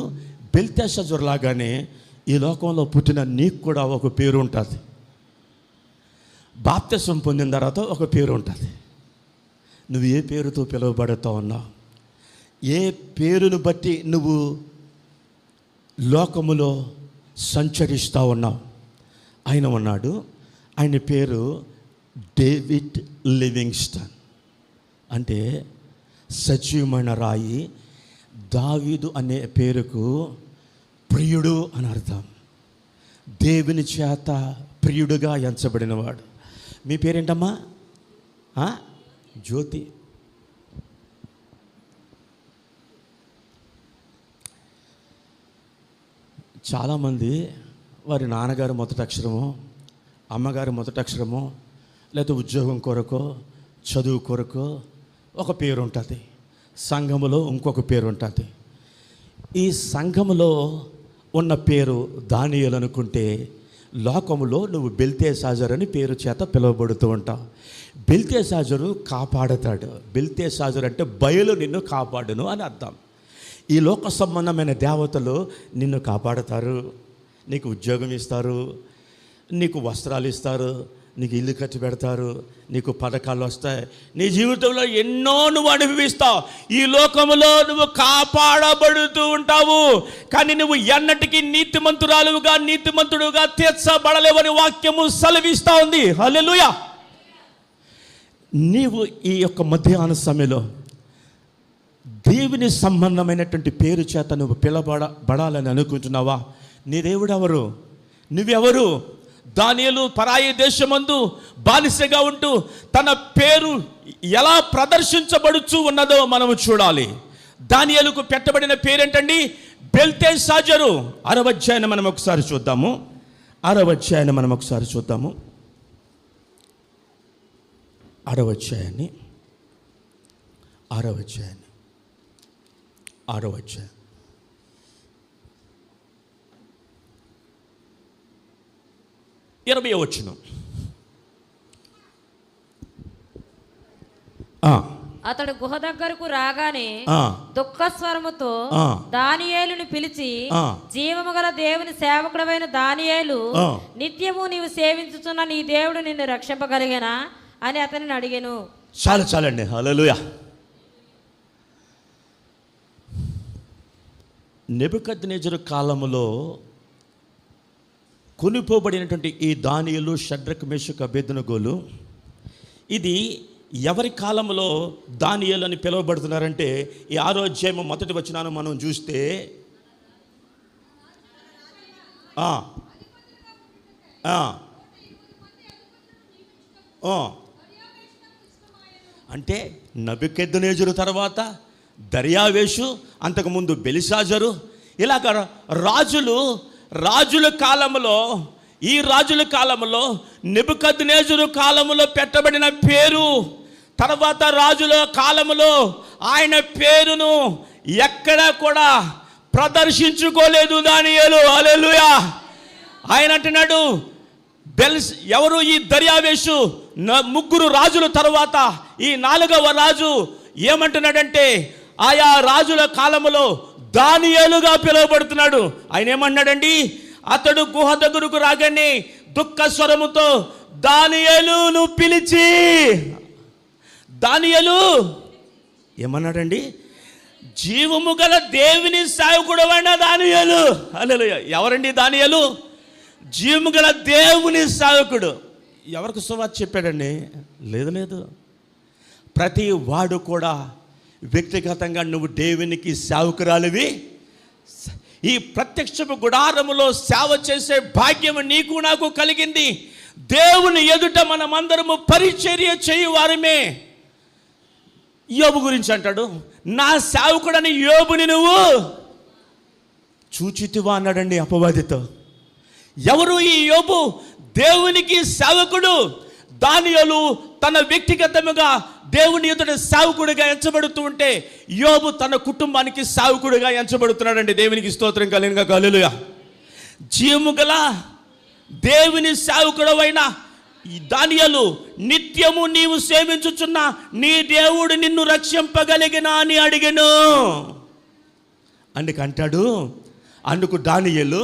బెల్తెషాజరు లాగానే ఈ లోకంలో పుట్టిన నీకు కూడా ఒక పేరు ఉంటుంది. బాప్తిసం పొందిన తర్వాత ఒక పేరు ఉంటుంది. నువ్వు ఏ పేరుతో పిలువబడుతూ ఉన్నావు, ఏ పేరును బట్టి నువ్వు లోకములో సంచరిస్తూ ఉన్నావు. ఆయన ఉన్నాడు, ఆయన పేరు డేవిడ్ లివింగ్స్టన్. అంటే సజీవమైన రాయి. దావీదు అనే పేరుకు ప్రియుడు అని అర్థం. దేవుని చేత ప్రియుడుగా ఎంచబడినవాడు. మీ పేరేంటమ్మా? జ్యోతి. చాలామంది వారి నాన్నగారు మొదటి అక్షరము, అమ్మగారు మొదటి అక్షరము, లేకపోతే ఉద్యోగం కొరకో చదువు కొరకో ఒక పేరు ఉంటుంది. సంఘములో ఇంకొక పేరు ఉంటుంది. ఈ సంఘములో ఉన్న పేరు దానియేలు అనుకుంటే లోకములో నువ్వు బెల్తెషాజరు అని పేరు చేత పిలువబడుతూ ఉంటావు. బెల్తెషాజరు కాపాడతాడు. బెల్తెషాజరు అంటే బయలు నిన్ను కాపాడును అని అర్థం. ఈ లోక సంబంధమైన దేవతలు నిన్ను కాపాడతారు, నీకు ఉద్యోగం ఇస్తారు, నీకు వస్త్రాలు ఇస్తారు, నీకు ఇల్లు కట్టి పెడతారు, నీకు పథకాలు వస్తాయి, నీ జీవితంలో ఎన్నో నువ్వు అనుభవిస్తావు. ఈ లోకంలో నువ్వు కాపాడబడుతూ ఉంటావు. కానీ నువ్వు ఎన్నటికీ నీతిమంతుడుగా తీర్చబడలేవని వాక్యము సెలవిస్తూ ఉంది. హల్లెలూయా. నీవు ఈ యొక్క మధ్యాహ్న సమయంలో దేవుని సంబంధమైనటువంటి పేరు చేత నువ్వు పిలబడాలని అనుకుంటున్నావా? నీ దేవుడు ఎవరు? నువ్వెవరు? దానియేలు పరాయి దేశమందు బానిసగా ఉంటూ తన పేరు ఎలా ప్రదర్శించబడుచు ఉన్నదో మనము చూడాలి. దానియేలుకు పెట్టబడిన పేరేంటండి? బెల్తెషాజరు. 6వ అధ్యాయాన్ని మనం ఒకసారి చూద్దాము. 6వ అధ్యాయం 20వ వచనం. అతడు గుహ దగ్గరకు రాగానే దుఃఖ స్వరముతో దానియేలును పిలిచి, జీవము గల దేవుని సేవకుడమైన దానియేలు, నిత్యము నీవు సేవించుచున్న నీ దేవుడు నిన్ను రక్షింపగలిగేనా అని అతనిని అడిగెను. చాలండి. హల్లెలూయా. నెబుకద్నెజరు కాలములో కొనిపోబడినటువంటి ఈ దానియేలు, షడ్రక్, మేషక్, అబేద్నెగోలు, ఇది ఎవరి కాలంలో దానియేలు అని పిలువబడుతున్నారంటే ఈ 6వ అధ్యాయం 1వ వచనాన్ని మనం చూస్తే, అంటే నెబుకద్నెజరు తర్వాత దర్యావేషు, అంతకుముందు బెలిషాజరు, ఇలాగ రాజుల కాలంలో, ఈ రాజుల కాలంలో నెబుకద్నెజరు కాలంలో పెట్టబడిన పేరు, తర్వాత రాజుల కాలంలో ఆయన పేరును ఎక్కడా కూడా ప్రదర్శించుకోలేదు దానియేలు. హల్లెలూయా. ఆయన అంటున్నాడు, ఎవరు ఈ దర్యావేషు, 3 రాజుల తర్వాత ఈ 4వ రాజు ఏమంటున్నాడంటే ఆయా రాజుల కాలంలో దానియేలుగా పిలువబడుతున్నాడు. ఆయన ఏమన్నాడండి, అతడు గుహ దగ్గరకు రాగానే దుఃఖ స్వరముతో దానియేలును పిలిచి, దానియేలు ఏమన్నాడండి, జీవము గల దేవుని సేవకుడైన దానియేలు. హల్లెలూయా. ఎవరండి దానియేలు? జీవము గల దేవుని సేవకుడు. ఎవరికి సువార్త చెప్పాడండి? లేదు. ప్రతి వాడు కూడా వ్యక్తిగతంగా నువ్వు దేవునికి సేవకురాలివి. ఈ ప్రత్యక్షపు గుడారములో సేవ చేసే భాగ్యం నీకు నాకు కలిగింది. దేవుని ఎదుట మనమందరము పరిచర్య చేయువారమే. యోబు గురించి అంటాడు, నా సేవకుడని యోబుని నువ్వు చూచితివా అన్నాడండి అపవాదితో. ఎవరు ఈ యోబు? దేవునికి సేవకుడు. దానియేలు తన వ్యక్తిగతముగా దేవుని ఎదుట సేవకుడిగా ఎంచబడుతూ ఉంటే, యోబు తన కుటుంబానికి సేవకుడిగా ఎంచబడుతున్నాడండి. దేవునికి స్తోత్రం కలుగునుగా. హల్లెలూయా. జీవము గల దేవుని సేవకుడవైన దానియేలు, నిత్యము నీవు సేవించుచున్న నీ దేవుడు నిన్ను రక్షింపగలిగినా అని అడిగెను. అందుకంటాడు, అందుకు దానియేలు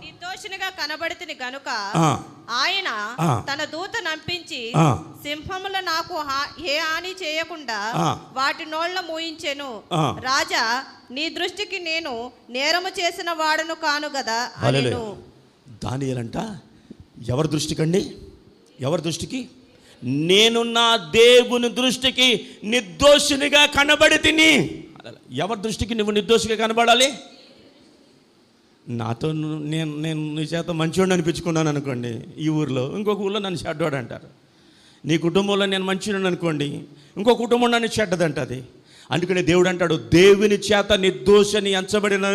నిర్దోషినిగా కనబడితిని గనుక ఆయన తన దూత నంపించి సింహముల నాకు ఏ హాని చేయకుండా వాటి నోళ్ల మూయించెను. రాజా, నీ దృష్టికి నేను నేరము చేసిన వాడను కాను గదా అనెను. దానియేలంట ఎవరి దృష్టికండి? ఎవరి దృష్టికి? నేను నా దేవుని దృష్టికి నిర్దోషినిగా కనబడి తిని. ఎవరి దృష్టికి నువ్వు నిర్దోషిగా కనబడాలి? నాతో నేను నీ చేత మంచివాడిని అనిపించుకున్నాను అనుకోండి, ఈ ఊరిలో, ఇంకొక ఊళ్ళో నన్ను చెడ్డవాడు అంటారు. నీ కుటుంబంలో నేను మంచివాడిని అనుకోండి, ఇంకో కుటుంబం నన్ను చెడ్డదంటది. అందుకని దేవుడు అంటాడు, దేవుని చేత నిర్దోషని ఎంచబడిన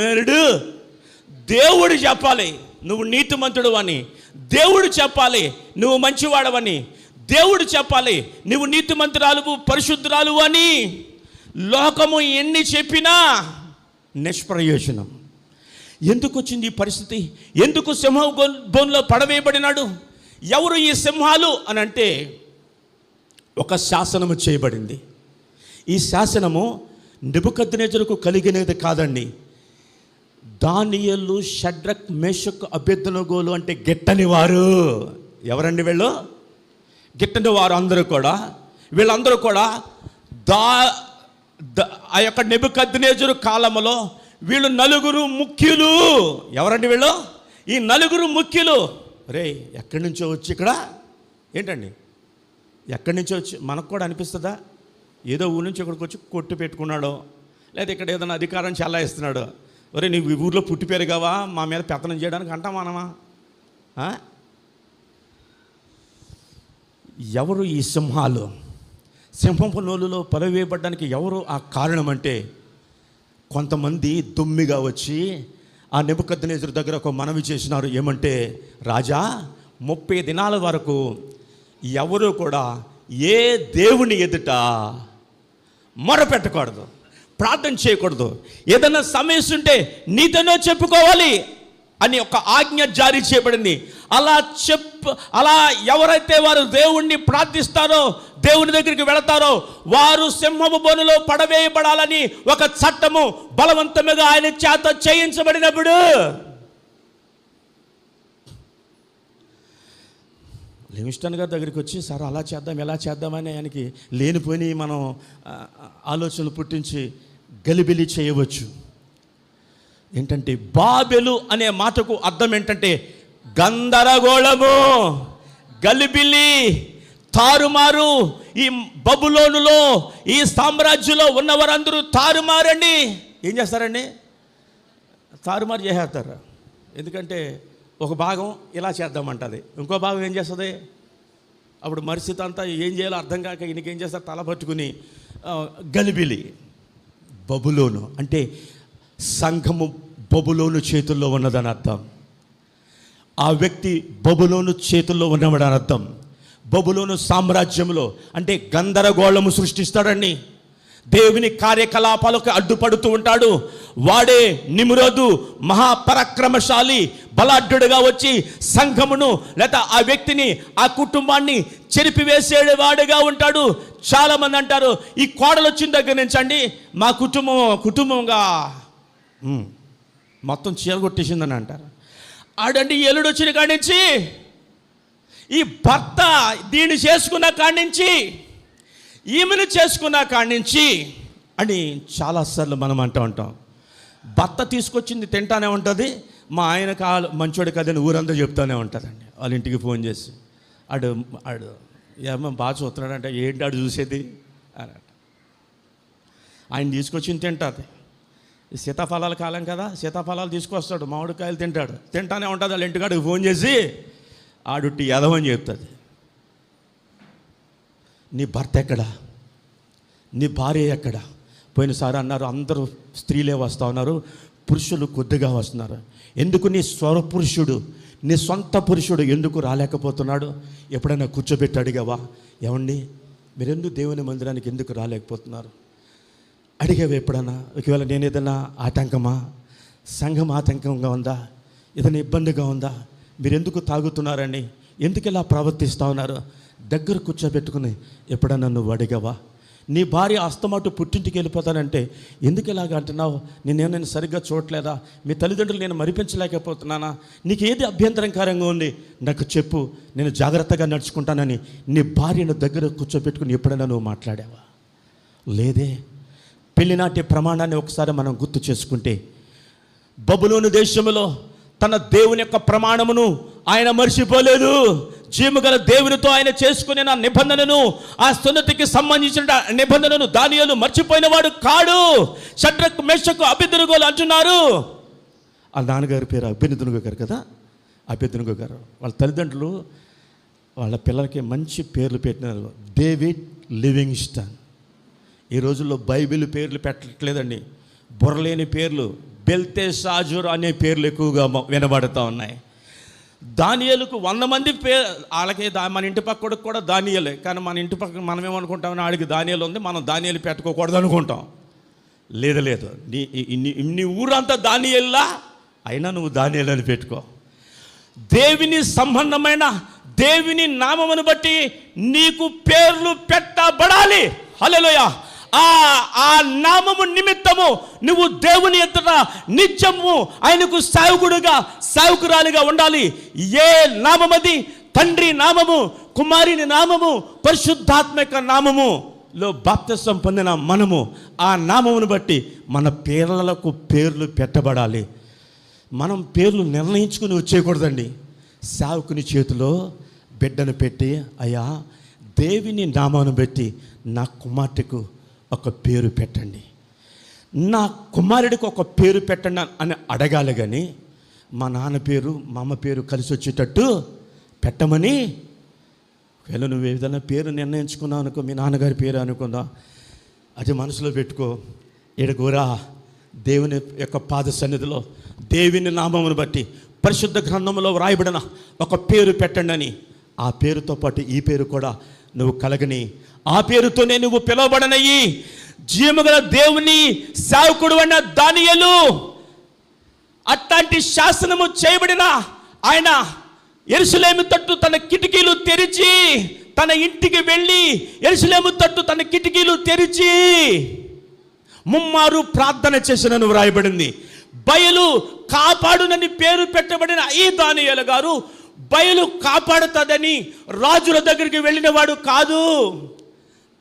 దేవుడు చెప్పాలి నువ్వు నీతిమంతుడు అని, దేవుడు చెప్పాలి నువ్వు మంచివాడవని, దేవుడు చెప్పాలి నువ్వు నీతిమంతురాలు పరిశుద్ధురాలు అని. లోకము ఎన్ని చెప్పినా నిష్ప్రయోజనం. ఎందుకు వచ్చింది ఈ పరిస్థితి? ఎందుకు సింహ బోన్లో పడవేయబడినాడు? ఎవరు ఈ సింహాలు అని అంటే, ఒక శాసనము చేయబడింది. ఈ శాసనము నెబుకద్నెజరుకు కలిగినది కాదండి. దానియేలు, షడ్రక్, మేషక్, అబేద్నెగోలు అంటే గిట్టని వారు. ఎవరండి వీళ్ళు? గిట్టని వారు అందరూ కూడా. వీళ్ళందరూ కూడా ఆ యొక్క నెబుకద్నెజరు కాలంలో వీళ్ళు 4 ముఖ్యులు. ఎవరండి వీళ్ళు? ఈ 4 ముఖ్యులు. రే, ఎక్కడి నుంచో వచ్చి ఇక్కడ ఏంటండి, ఎక్కడి నుంచో వచ్చి, మనకు కూడా అనిపిస్తుందా ఏదో ఊరి నుంచి ఇక్కడికి వచ్చి కొట్టు పెట్టుకున్నాడో, లేదా ఇక్కడ ఏదైనా అధికారం చెల్లాయిస్తున్నాడో, ఒరే నీవు ఊర్లో పుట్టి పెరిగావా, మా మీద పెత్తనం చేయడానికి అంటాం మనమా? ఎవరు ఈ సింహాలు? సింహపు నోలులో పడవేయబడ్డానికి ఎవరు ఆ కారణం అంటే, కొంతమంది దుమ్మిగా వచ్చి ఆ నెబుకద్నెజరు దగ్గర ఒక మనవి చేసినారు. ఏమంటే, రాజా 30 దినాల వరకు ఎవరు కూడా ఏ దేవుని ఎదుట మొరపెట్టకూడదు, ప్రార్థన చేయకూడదు. ఏదైనా సమస్య ఉంటే నీతోనే చెప్పుకోవాలి అని ఒక ఆజ్ఞ జారీ చేయబడింది. అలా ఎవరైతే వారు దేవుణ్ణి ప్రార్థిస్తారో, దేవుని దగ్గరికి వెళతారో, వారు సింహము బోనులో పడవేయబడాలని ఒక చట్టము బలవంతముగా ఆయన చేత చేయించబడినప్పుడు లివింగ్స్టన్ గారి దగ్గరికి వచ్చి, సార్ అలా చేద్దాం ఎలా చేద్దామని ఆయనకి లేనిపోయి మనం ఆలోచనలు పుట్టించి గలిబిలి చేయవచ్చు. ఏంటంటే, బాబెలు అనే మాటకు అర్థం ఏంటంటే గందరగోళము, గలిబిలి, తారుమారు. ఈ బబులోనులో, ఈ సామ్రాజ్యంలో ఉన్నవారందరూ తారుమారండి. ఏం చేస్తారండి? తారుమారు చేసేస్తారు. ఎందుకంటే ఒక భాగం ఇలా చేద్దామంటుంది, ఇంకో భాగం ఏం చేస్తుంది? అప్పుడు పరిస్థితి అంతా ఏం చేయాలో అర్థం కాక ఈయనకేం చేస్తారు? తల పట్టుకుని గలిబిలి. బబులోను అంటే సంఘము బబులోను చేతుల్లో ఉన్నదని అర్థం. ఆ వ్యక్తి బబులోను చేతుల్లో ఉన్నవాడని అర్థం. బబులోను సామ్రాజ్యంలో అంటే గందరగోళము సృష్టిస్తాడండి. దేవుని కార్యకలాపాలకు అడ్డుపడుతూ ఉంటాడు. వాడే నిమ్రోదు, మహాపరాక్రమశాలి, బలాఢ్యుడుగా వచ్చి సంఘమును లేదా ఆ వ్యక్తిని, ఆ కుటుంబాన్ని చెరిపివేసేవాడుగా ఉంటాడు. చాలామంది అంటారు, ఈ కోడలు వచ్చిన దగ్గర నుంచి అండి మా కుటుంబంగా మొత్తం చీరగొట్టేసిందని అంటారు. ఆడండి ఎలుడు వచ్చిన కాడి నుంచి, ఈ భర్త దీన్ని చేసుకున్న కాడి నుంచి, ఈమెను చేసుకున్న కాడి నుంచి అని చాలాసార్లు మనం అంటూ ఉంటాం. భర్త తీసుకొచ్చింది తింటానే ఉంటుంది, మా ఆయన మంచోడు కదని ఊరంతా చెప్తానే ఉంటుందండి. వాళ్ళ ఇంటికి ఫోన్ చేసి, ఆడు ఏమో బాగా చూస్తున్నాడంటే, ఏంటి ఆడు చూసేది అని. ఆయన తీసుకొచ్చింది తింటుంది. సీతాఫలాల కాలం కదా, సీతాఫలాలు తీసుకొస్తాడు, మామిడికాయలు తింటానే ఉంటుంది. వాళ్ళ ఇంటికాడికి ఫోన్ చేసి ఆడుట్టి ఎదవని చెప్తుంది. నీ భర్త ఎక్కడా, నీ భార్య ఎక్కడా? పోయినసారి అన్నారు అందరూ స్త్రీలే వస్తూ ఉన్నారు, పురుషులు కొద్దిగా వస్తున్నారు. ఎందుకు? నీ స్వరపురుషుడు, నీ సొంత పురుషుడు ఎందుకు రాలేకపోతున్నాడు? ఎప్పుడైనా కూర్చోబెట్టి అడిగావా, ఏమండి మీరెందుకు దేవుని మందిరానికి ఎందుకు రాలేకపోతున్నారు? అడిగావా ఎప్పుడన్నా? ఒకవేళ నేను ఏదైనా ఆటంకమా, సంఘం ఆటంకంగా ఉందా, ఏదైనా ఇబ్బందిగా ఉందా, మీరెందుకు తాగుతున్నారని, ఎందుకు ఇలా ప్రవర్తిస్తూ ఉన్నారు? దగ్గర కూర్చోబెట్టుకుని ఎప్పుడన్నా నువ్వు అడిగావా? నీ భార్య అస్తమాటు పుట్టింటికి వెళ్ళిపోతానంటే ఎందుకు ఇలాగ అంటున్నావు? నేను సరిగ్గా చూడలేదా? మీ తల్లిదండ్రులు నేను మరిపించలేకపోతున్నానా? నీకు ఏది అభ్యంతరకరంగా ఉంది నాకు చెప్పు, నేను జాగ్రత్తగా నడుచుకుంటానని నీ భార్యను దగ్గర కూర్చోబెట్టుకుని ఎప్పుడైనా నువ్వు మాట్లాడావా? లేదే. పెళ్లినాటి ప్రమాణాన్ని ఒకసారి మనం గుర్తు చేసుకుంటే, బబులోను దేశంలో తన దేవుని యొక్క ప్రమాణమును ఆయన మర్చిపోలేదు. జీవగల దేవునితో ఆయన చేసుకునే నా నిబంధనను, ఆ సున్నతికి సంబంధించిన నిబంధనను దానియేలు మర్చిపోయిన వాడు కాడు. షడ్రక్, మేషకు, అబేద్నెగోలు అంటున్నారు. ఆ నాన్నగారి పేరు అబేద్నెగో గారు కదా. అబేద్నెగో గారు వాళ్ళ తల్లిదండ్రులు వాళ్ళ పిల్లలకి మంచి పేర్లు పెట్టినారు. David Livingstone. ఈ రోజుల్లో బైబిల్ పేర్లు పెట్టట్లేదండి, బుర్రలేని పేర్లు, బెల్తెషాజర్ అనే పేర్లు ఎక్కువగా వినబడుతూ ఉన్నాయి. దానియేలుకు 100 మంది వాళ్ళకి మన ఇంటి పక్క కొడుకు కూడా దానియేలే. కానీ మన ఇంటి పక్క మనం ఏమనుకుంటామని, ఆడికి దానియేలు ఉంది, మనం దానియేలు పెట్టుకోకూడదు అనుకుంటాం. లేదు, నీ ఊరంతా దానియేలులా, అయినా నువ్వు దానియేలు అని పెట్టుకో. దేవుని సంబంధమైన దేవుని నామమును బట్టి నీకు పేర్లు పెట్టబడాలి. హల్లెలూయా. ఆ నామము నిమిత్తము నువ్వు దేవుని ఎదుట నిత్యము ఆయనకు సేవకురాలిగా ఉండాలి. ఏ నామమది? తండ్రి నామము, కుమారుని నామము, పరిశుద్ధాత్మక నామములో బాప్తిసం పొందిన మనము ఆ నామమును బట్టి మన పేర్లకు పేర్లు పెట్టబడాలి. మనం పేర్లు నిర్ణయించుకుని వచ్చేయకూడదండి. సేవకుని చేతిలో బిడ్డను పెట్టి, అయ్యా దేవుని నామాను బట్టి నా కుమార్తెకు ఒక పేరు పెట్టండి, నా కుమారుడికి ఒక పేరు పెట్టండి అని అడగాలి. కానీ మా నాన్న పేరు మా అమ్మ పేరు కలిసి వచ్చేటట్టు పెట్టమని, ఒకవేళ నువ్వు ఏదైనా పేరు నిర్ణయించుకున్నావు అనుకో, మీ నాన్నగారి పేరు అనుకుందా, అది మనసులో పెట్టుకో. ఎడగోరా దేవుని యొక్క పాద సన్నిధిలో దేవుని నామమును బట్టి పరిశుద్ధ గ్రంథంలో వ్రాయబడిన ఒక పేరు పెట్టండి అని, ఆ పేరుతో పాటు ఈ పేరు కూడా నువ్వు కలగని, ఆ పేరుతోనే నువ్వు పిలువబడనయ్యి జీవముగల దేవుని సేవకుడు అన్న దానియేలు అట్లాంటి శాసనము చేయబడిన ఆయన యెరూషలేము తట్టు తన కిటికీలు తెరిచి, తన ఇంటికి వెళ్ళి యెరూషలేము తట్టు తన కిటికీలు తెరిచి ముమ్మారు ప్రార్థన చేసినను వ్రాయబడింది. బయలు కాపాడునని పేరు పెట్టబడిన ఈ దానియేలు గారు బయలు కాపాడుతుందని రాజుల దగ్గరికి వెళ్ళినవాడు కాదు,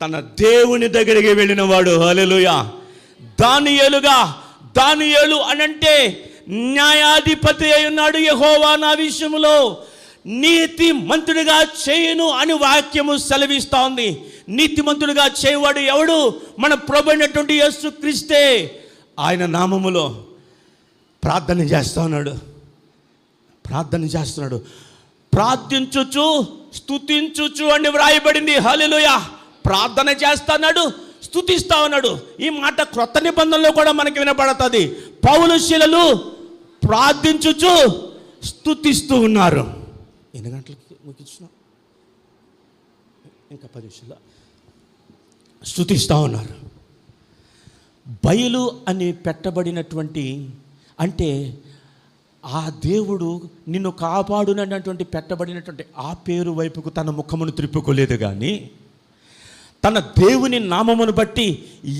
తన దేవుని దగ్గరికి వెళ్ళినవాడు. హల్లెలూయా. దానియేలు అనంటే న్యాయాధిపతి అయి ఉన్నాడు. యెహోవా నా విషయంలో నీతి మంతుడిగా చేయను అని వాక్యము సెలవిస్తా ఉంది. నీతిమంతుడిగా చేయవాడు ఎవడు? మన ప్రభు అయినటువంటి యేసు క్రీస్తే. ఆయన నామములో ప్రార్థన చేస్తున్నాడు. ప్రార్థించుచు స్తుతించుచు అని వ్రాయబడింది. హల్లెలూయా. ప్రార్థన చేస్తున్నాడు, స్తుతిస్తా ఉన్నాడు. ఈ మాట క్రొత్త నిబంధనలో కూడా మనకి వినపడుతుంది. పౌలు శీలలు ప్రార్థించుచు స్తుతిస్తూ ఉన్నారు. ఎన్ని గంటలకి ముగించిన? ఇంకా 10 నిమిషాలు. స్తుతిస్తూ ఉన్నారు. బయలు అని పెట్టబడినటువంటి అంటే ఆ దేవుడు నిన్ను కాపాడునన్నటువంటి పెట్టబడినటువంటి ఆ పేరు వైపుకు తన ముఖమును త్రిప్పుకోలేదు, కానీ తన దేవుని నామమును బట్టి,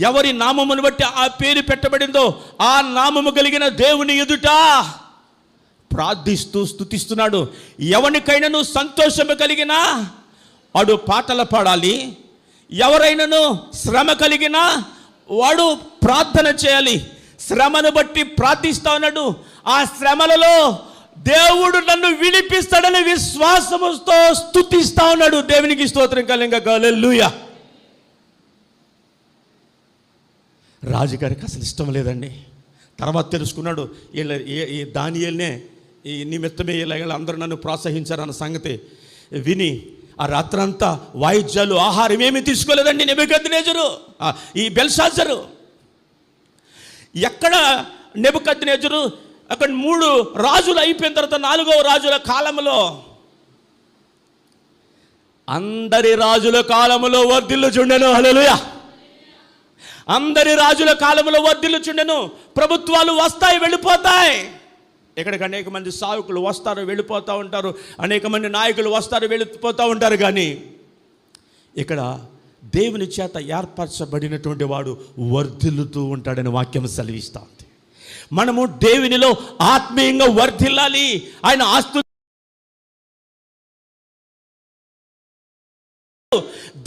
ఎవరి నామమును బట్టి ఆ పేరు పెట్టబడిందో ఆ నామము కలిగిన దేవుని ఎదుట ప్రార్థిస్తూ స్తుతిస్తున్నాడు. ఎవరికైనాను సంతోషము కలిగినా వాడు పాటలు పాడాలి, ఎవరైనాను శ్రమ కలిగినా వాడు ప్రార్థన చేయాలి. శ్రమను బట్టి ప్రార్థిస్తా ఉన్నాడు. ఆ శ్రమలలో దేవుడు నన్ను విడిపిస్తాడని విశ్వాసముతో స్తుతిస్తా ఉన్నాడు. దేవునికి స్తోత్రం కలుగుగా. హల్లెలూయా. రాజుగారికి అసలు ఇష్టం లేదండి. తర్వాత తెలుసుకున్నాడు, ఈ దానియేలునే ఈ నిమిత్తమే ఇలా అందరూ నన్ను ప్రోత్సహించారన్న సంగతి విని ఆ రాత్రంతా వాయిద్యాలు, ఆహారం ఏమీ తీసుకోలేదండి నెబుకద్నెజరు, ఈ బెల్షాజరు. ఎక్కడ నెబుకద్నెజరు అక్కడ 3 రాజులు అయిపోయిన తర్వాత 4వ రాజుల కాలంలో, అందరి రాజుల కాలంలో వర్ధిల్లుచుండెను. హల్లెలూయా. అందరి రాజుల కాలంలో వర్ధిల్లుచుండెను. ప్రభుత్వాలు వస్తాయి, వెళ్ళిపోతాయి. ఇక్కడికి అనేక మంది సావుకులు వస్తారు, వెళ్ళిపోతూ ఉంటారు. అనేక మంది నాయకులు వస్తారు, వెళ్ళిపోతూ ఉంటారు. కానీ ఇక్కడ దేవుని చేత ఏర్పరచబడినటువంటి వాడు వర్ధిల్లుతూ ఉంటాడని వాక్యం సెలవిస్తూ ఉంది. మనము దేవునిలో ఆత్మీయంగా వర్ధిల్లాలి. ఆయన ఆస్తు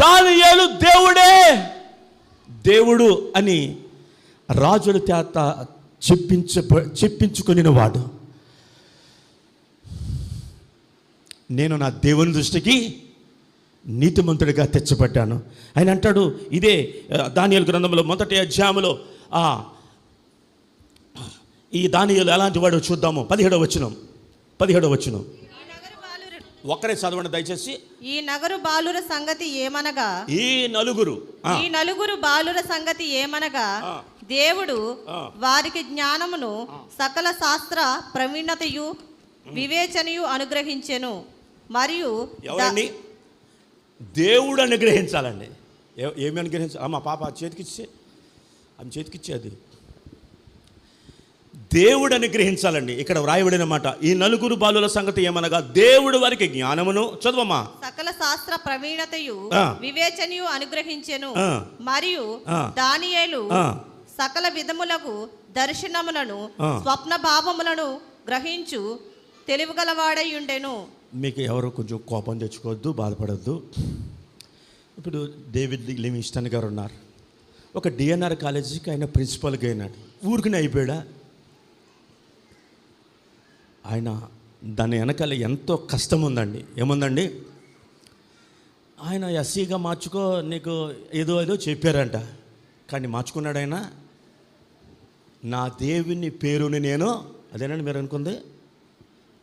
దానియేలు దేవుడు అని రాజుల చేత చెప్పించుకుని వాడు. నేను నా దేవుని దృష్టికి నీతిమంతుడిగా తెచ్చబడ్డాను. ఆయన అంటాడు, ఇదే దానియేలు గ్రంథంలో 1వ అధ్యాయంలో ఈ దానియేలు ఎలాంటి వాడు చూద్దాము. 17వ వచనం. ఒక్కరే చదవండి దయచేసి. ఈ నలుగురు బాలుర సంగతి ఏమనగా, ఈ నలుగురు బాలుర సంగతి ఏమనగా దేవుడు వారికి జ్ఞానమును సకల శాస్త్ర ప్రవీణతయు వివేచనయు అనుగ్రహించెను. మరియు ఎవరండి? దేవుడు అనుగ్రహించాలండి. ఏమి అనుగ్రహించాలి? మా పాప చేతికిచ్చేది దేవుడు అనుగ్రహించాలండి. ఇక్కడ వ్రాయబడిన మాట, ఈ నలుగురు బాలుల సంగతి ఏమనగా దేవుడు వారికి జ్ఞానమును, చదవమ్మా, సకల శాస్త్ర ప్రవీణతయు వివేచనయు అనుగ్రహించెను. మరియు దానియేలు సకల విధములకు దర్శనములను స్వప్న భావములను గ్రహించు తెలివిగలవాడై ఉండెను. మీకు ఎవరు కొంచెం కోపం తెచ్చుకోవద్దు, బాధపడద్దు. ఇప్పుడు డేవిడ్ లివింగ్స్టన్ గారు ఉన్నారు. ఒక డిఎన్ఆర్ కాలేజీకి ఆయన ప్రిన్సిపల్గా అయినాడు. ఊరికనే అయిపోయాడా? ఆయన దాని వెనకాల ఎంతో కష్టం ఉందండి. ఏముందండి? ఆయన ఎస్సీగా మార్చుకో, నీకు ఏదో చెప్పారంట. కానీ మార్చుకున్నాడు ఆయన. నా దేవుని పేరుని నేను, అదేనండి మీరు అనుకుంది,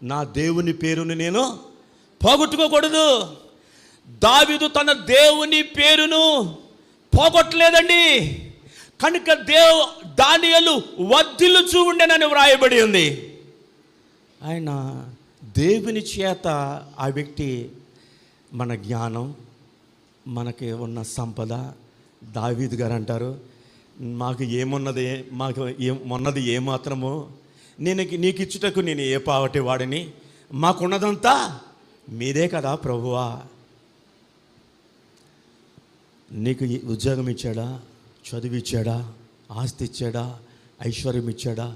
నా దేవుని పేరుని నేను పోగొట్టుకోకూడదు. దావీదు తన దేవుని పేరును పోగొట్టలేదండి. కనుక దానియేలు వర్ధిల్లుచూ ఉండెనని వ్రాయబడి ఉంది. ఆయన దేవుని చేత ఆ వ్యక్తి మన జ్ఞానం, మనకి ఉన్న సంపద, దావీదు గారు అంటారు, మాకు మొన్నది ఏమాత్రమో నీకు ఇచ్చుటకు నేను ఏ పావటి వాడిని, మాకున్నదంతా మీదే కదా ప్రభువా. నీకు ఉద్యోగం ఇచ్చాడా, చదువు ఇచ్చాడా, ఆస్తి ఇచ్చాడా, ఐశ్వర్యం ఇచ్చాడా,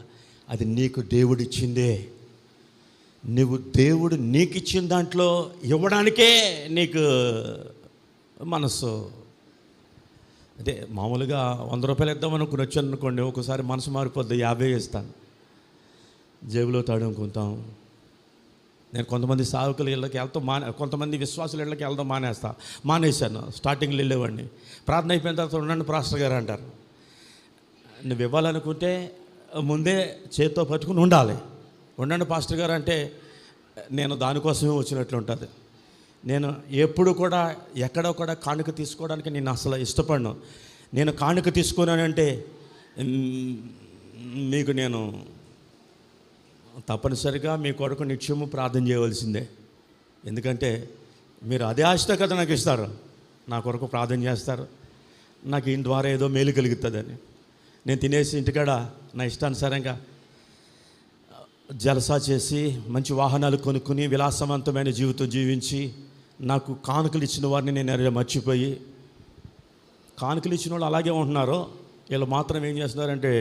అది నీకు దేవుడిచ్చిందే. దేవుడు నీకు ఇచ్చిన దాంట్లో ఇవ్వడానికే నీకు మనసు. అదే మామూలుగా 100 రూపాయలు ఇద్దామనుకుని వచ్చాను అనుకోండి, ఒకసారి మనసు మారిపోద్ది, 50 ఇస్తాను, జేబులో తాడుకుంటాం. నేను కొంతమంది సావుకుల ఇళ్ళకి వెళ్తాం, కొంతమంది విశ్వాసుల ఇళ్ళకి వెళ్దాం మానేశాను. స్టార్టింగ్లో వెళ్ళేవాడిని, ప్రార్థన అయిపోయిన తర్వాత ఉండండి పాస్టర్ గారు అంటారు. నువ్వు ఇవ్వాలనుకుంటే ముందే చేత్తో పట్టుకుని ఉండండి పాస్టర్ గారు అంటే నేను దానికోసమే వచ్చినట్లు ఉంటుంది. నేను ఎప్పుడు కూడా ఎక్కడో కూడా కానుక తీసుకోవడానికి నేను అసలు ఇష్టపడను. నేను కానుక తీసుకున్నానంటే మీకు నేను తప్పనిసరిగా మీ కొరకు నిత్యము ప్రార్థన చేయవలసిందే. ఎందుకంటే మీరు అదే ఆశతో కదా నాకు ఇస్తారు, నా కొరకు ప్రార్థన చేస్తారు, నాకు ఈయన ద్వారా ఏదో మేలు కలుగుతుందని. నేను తినేసి ఇంటికాడ నా ఇష్టానుసారంగా జలసా చేసి మంచి వాహనాలు కొనుక్కుని విలాసవంతమైన జీవితం జీవించి నాకు కానుకలు ఇచ్చిన వారిని నేను మర్చిపోయి, కానుకలు ఇచ్చిన వాళ్ళు అలాగే ఉంటున్నారు, వీళ్ళు మాత్రం ఏం చేస్తున్నారంటే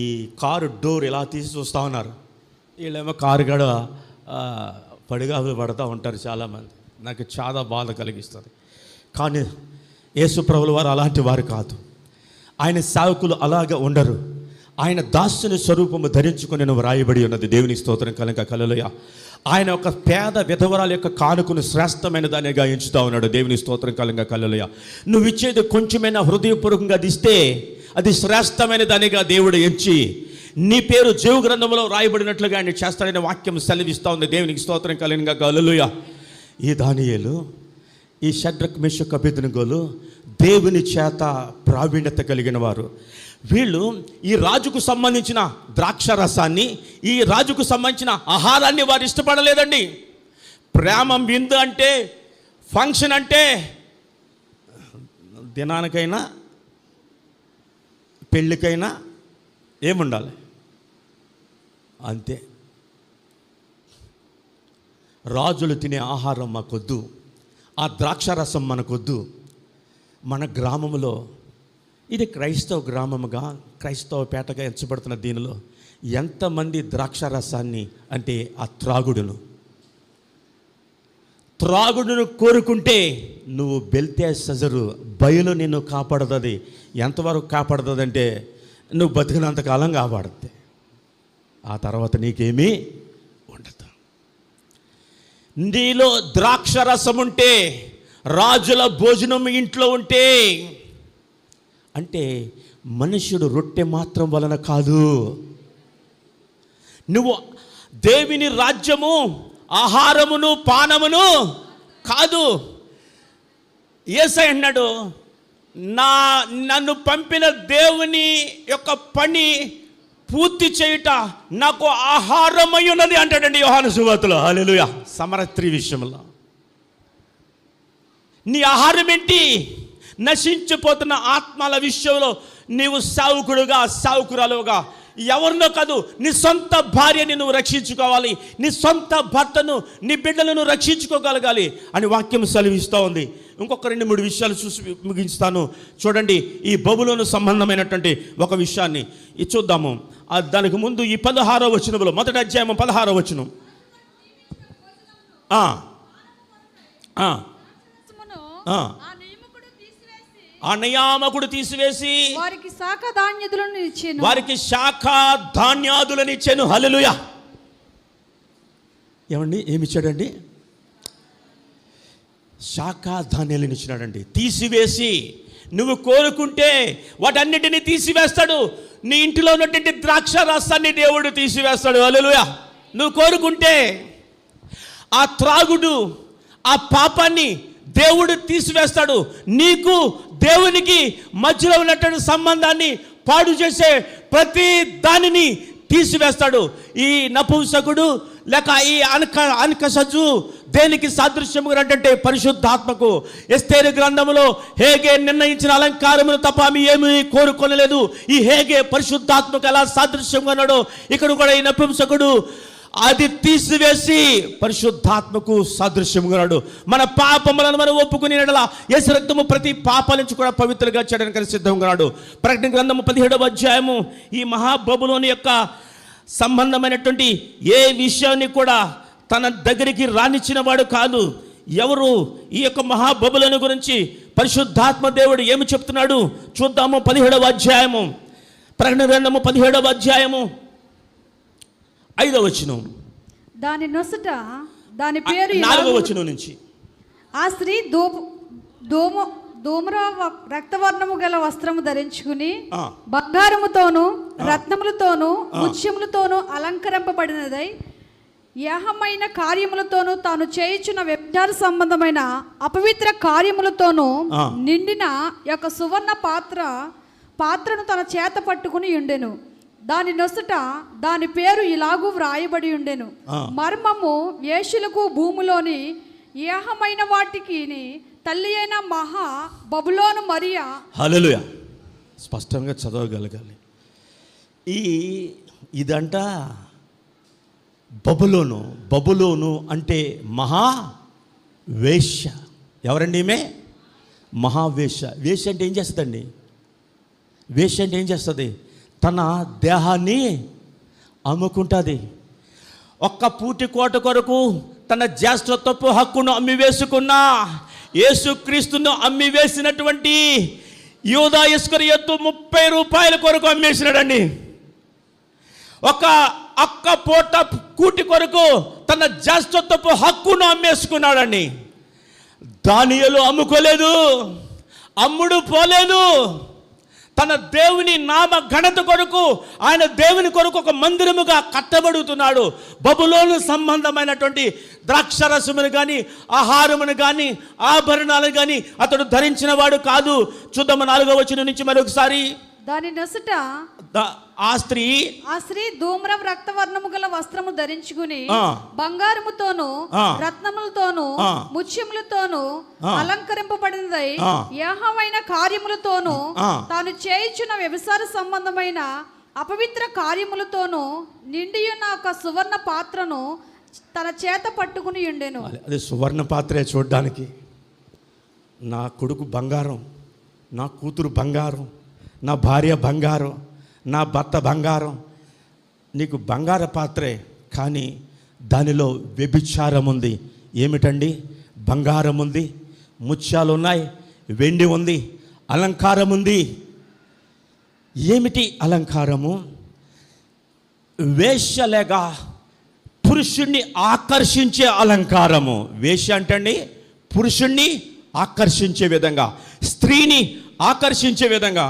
ఈ కారు డోర్ ఇలా తీసి చూస్తూ ఉన్నారు. వీళ్ళేమో కారు గడ పడిగాపులు పడుతూ ఉంటారు చాలామంది. నాకు చాలా బాధ కలిగిస్తుంది. కానీ యేసు ప్రభుల వారు అలాంటి వారు కాదు. ఆయన సేవకులు అలాగే ఉండరు. ఆయన దాసుని స్వరూపము ధరించుకుని వ్రాయబడి ఉన్నది. దేవుని స్తోత్రం కనుక హల్లెలూయా. ఆయన ఒక పేద విధవరాల యొక్క కానుకను శ్రేష్టమైన దానిగా ఎంచుతా ఉన్నాడు. దేవుని స్తోత్రం కనుక హల్లెలూయా. నువ్వు ఇచ్చేది కొంచెమైనా హృదయపూర్వకంగా ఇస్తే అది శ్రేష్టమైన దానిగా దేవుడు ఎంచి నీ పేరు జీవ గ్రంథంలో రాయబడినట్లుగా ఆయన చేస్తాడనే వాక్యం సెలవిస్తూ ఉంది. దేవునికి స్తోత్రం కలుగును గాక హల్లెలూయా. ఈ దానియేలు, ఈ షడ్రక్ మేషక్ అబేద్నెగోలు దేవుని చేత ప్రావీణ్యత కలిగిన వారు. వీళ్ళు ఈ రాజుకు సంబంధించిన ద్రాక్ష రసాన్ని, ఈ రాజుకు సంబంధించిన ఆహారాన్ని వారు ఇష్టపడలేదండి. ప్రేమ విందు అంటే, ఫంక్షన్ అంటే దినానికైనా పెళ్ళికైనా ఏముండాలి అంతే. రాజులు తినే ఆహారం మాకొద్దు, ఆ ద్రాక్ష రసం మనకొద్దు. మన గ్రామంలో, ఇది క్రైస్తవ గ్రామముగా, క్రైస్తవ పేటగా ఎంచబడుతున్న దీనిలో ఎంతమంది ద్రాక్ష రసాన్ని అంటే ఆ త్రాగుడును కోరుకుంటే నువ్వు బెల్తే సజరు బయలు నిన్ను కాపాడుతుంది. ఎంతవరకు కాపాడుతుంది అంటే నువ్వు బతికినంతకాలం కాపాడుతుంది, ఆ తర్వాత నీకేమీ ఉండదు. నీలో ద్రాక్ష రసం ఉంటే, రాజుల భోజనం ఇంట్లో ఉంటే, అంటే మనుష్యుడు రొట్టె మాత్రం వలన కాదు, నువ్వు దేవుని రాజ్యము ఆహారమును పానమును కాదు. యేసయ్య అన్నాడు, నన్ను పంపిన దేవుని యొక్క పని పూర్తి చేయుట నాకు ఆహారమై ఉన్నది అంటాడండి యోహాను సువార్తలో. హల్లెలూయా. సమరస్త్రీ విషయంలో నీ ఆహారం ఏంటి? నశించిపోతున్న ఆత్మల విషయంలో నీవు సావుకుడుగా, సావుకురాలుగా ఎవరినో కాదు, నీ సొంత భార్యని నువ్వు రక్షించుకోవాలి, నీ సొంత భర్తను, నీ బిడ్డలను రక్షించుకోగలగాలి అని వాక్యం సెలవిస్తూ ఉంది. ఇంకొక 2-3 విషయాలు చూసి ముగించుతాను. చూడండి, ఈ బబులోను సంబంధమైనటువంటి ఒక విషయాన్ని చూద్దాము. దానికి ముందు ఈ 16వ వచనంలో, మొదటి అధ్యాయం 16వ వచనం. ఆ నియామకుడు తీసివేసి వారికి శాఖ ధాన్యాదులను ఇచ్చెను. వారికి శాఖ ధాన్యాదులను ఇచ్చెను. హల్లెలూయా. ఏమండి, ఏమిచ్చాడండి? శాఖ ధాన్యాలను ఇచ్చినాడండి. తీసివేసి, నువ్వు కోరుకుంటే వాటన్నిటిని తీసివేస్తాడు. నీ ఇంటిలో ఉన్నటువంటి ద్రాక్ష రసాన్ని దేవుడు తీసివేస్తాడు. హల్లెలూయా. నువ్వు కోరుకుంటే ఆ త్రాగుడు, ఆ పాపాన్ని దేవుడు తీసివేస్తాడు. నీకు దేవునికి మధ్యలో ఉన్నటువంటి సంబంధాన్ని పాడు చేసే ప్రతి దానిని తీసివేస్తాడు. ఈ నపుంసకుడు లేక ఈ అనకసజు దేనికి సాదృశ్యముగా అంటే పరిశుద్ధాత్మకు. ఎస్తేరు గ్రంథములో హేగే నిర్ణయించిన అలంకారములు తప్ప ఆమె ఏమీ కోరుకొనలేదు. ఈ హేగే పరిశుద్ధాత్మకు ఎలా సాదృశ్యంగా ఉన్నాడో ఇక్కడ కూడా ఈ నపుంసకుడు అది తీసివేసి పరిశుద్ధాత్మకు సాదృశ్యంగా ఉన్నాడు. మన పాపములను మనం ఒప్పుకుని యేసు రక్తము ప్రతి పాపాల నుంచి కూడా పవిత్రంగా చేయడానికి సిద్ధంగా ఉన్నాడు. ప్రకటన గ్రంథము 17వ అధ్యాయము ఈ మహాబబులోని యొక్క సంబంధమైనటువంటి ఏ విషయాన్ని కూడా తన దగ్గరికి రానిచ్చిన వాడు కాదు. ఎవరు ఈ యొక్క మహాబబులను గురించి పరిశుద్ధాత్మ దేవుడు ఏమి చెప్తున్నాడు చూద్దాము. 17వ అధ్యాయము ప్రకటన గ్రంథము 17వ అధ్యాయము 5వ వచనం, దాని నొసట దాని పేరు 4వ వచనం నుంచి. ఆ స్త్రీ ధూమ్ర రక్తవర్ణము గల వస్త్రము ధరించుకుని బంగారముతోను రత్నములతోను ముత్యములతోను అలంకరింపబడినదై యాహమైన కార్యములతోను తాను చేయుచున్న వ్యభిచార సంబంధమైన అపవిత్ర కార్యములతోను నిండిన యొక్క సువర్ణ పాత్రను తన చేత పట్టుకుని ఉండెను. దాని నొసట దాని పేరు ఇలాగూ వ్రాయబడి ఉండెను, మర్మము వేశ్యలకు భూమిలోని ఏహమైన వాటికి తల్లి అయిన మహా బబులోను మరియా. హల్లెలూయా. స్పష్టంగా చదవగలగాలి. ఇదంట బబులోను అంటే మహా వేశ్య. ఎవరండి ఈమె? మహావేశ్య. వేశ్య అంటే ఏం చేస్తుందండి? వేశ్య అంటే ఏం చేస్తుంది? తన దేహాన్ని అమ్ముకుంటుంది. ఒక్క పూటి కోట కొరకు తన జ్యేష్ఠత్వపు హక్కును అమ్మివేసుకున్న యేసుక్రీస్తును అమ్మివేసినటువంటి యూదా ఇస్కరియోతు 30 రూపాయల కొరకు అమ్మేసినాడండి. ఒక్క పూట కూటి కొరకు తన జ్యేష్ఠత్వపు హక్కును అమ్మేసుకున్నాడండి. దానియేలు అమ్ముకోలేదు, అమ్ముడు పోలేదు. తన దేవుని నామ ఘనత కొరకు ఆయన దేవుని కొరకు ఒక మందిరముగా కట్టబడుతున్నాడు. బబులోను సంబంధమైనటువంటి ద్రాక్షరసమును కానీ ఆహారమును కానీ ఆభరణాలు కానీ అతడు ధరించిన వాడు కాదు. చూద్దాము 4వ వచనం నుంచి మరొకసారి. దాని నొసట ఆ స్త్రీ ధూమ్రం రక్తవర్ణము గల వస్త్రము ధరించుకుని బంగారముతోను రత్నములతోను ముత్యములతోను అలంకరింపబడినదై యెహోవైన కార్యములతోను తాను చేయుచున్న వ్యభిచార సంబంధమైన అపవిత్ర కార్యములతోను నిండియున్న ఒక సువర్ణ పాత్రను తన చేత పట్టుకుని ఉండెను. అదే సువర్ణ పాత్రే చూడ్డానికి. నా కొడుకు బంగారం, నా కూతురు బంగారం, నా భార్య బంగారం, నా భర్త బంగారం. నీకు బంగార పాత్రే, కానీ దానిలో వ్యభిచారం ఉంది. ఏమిటండి? బంగారం ఉంది, ముత్యాలు ఉన్నాయి, వెండి ఉంది, అలంకారం ఉంది. ఏమిటి అలంకారము? వేశ్య లేక పురుషుణ్ణి ఆకర్షించే అలంకారము. వేశ్య అంటే పురుషుణ్ణి ఆకర్షించే విధంగా, స్త్రీని ఆకర్షించే విధంగా.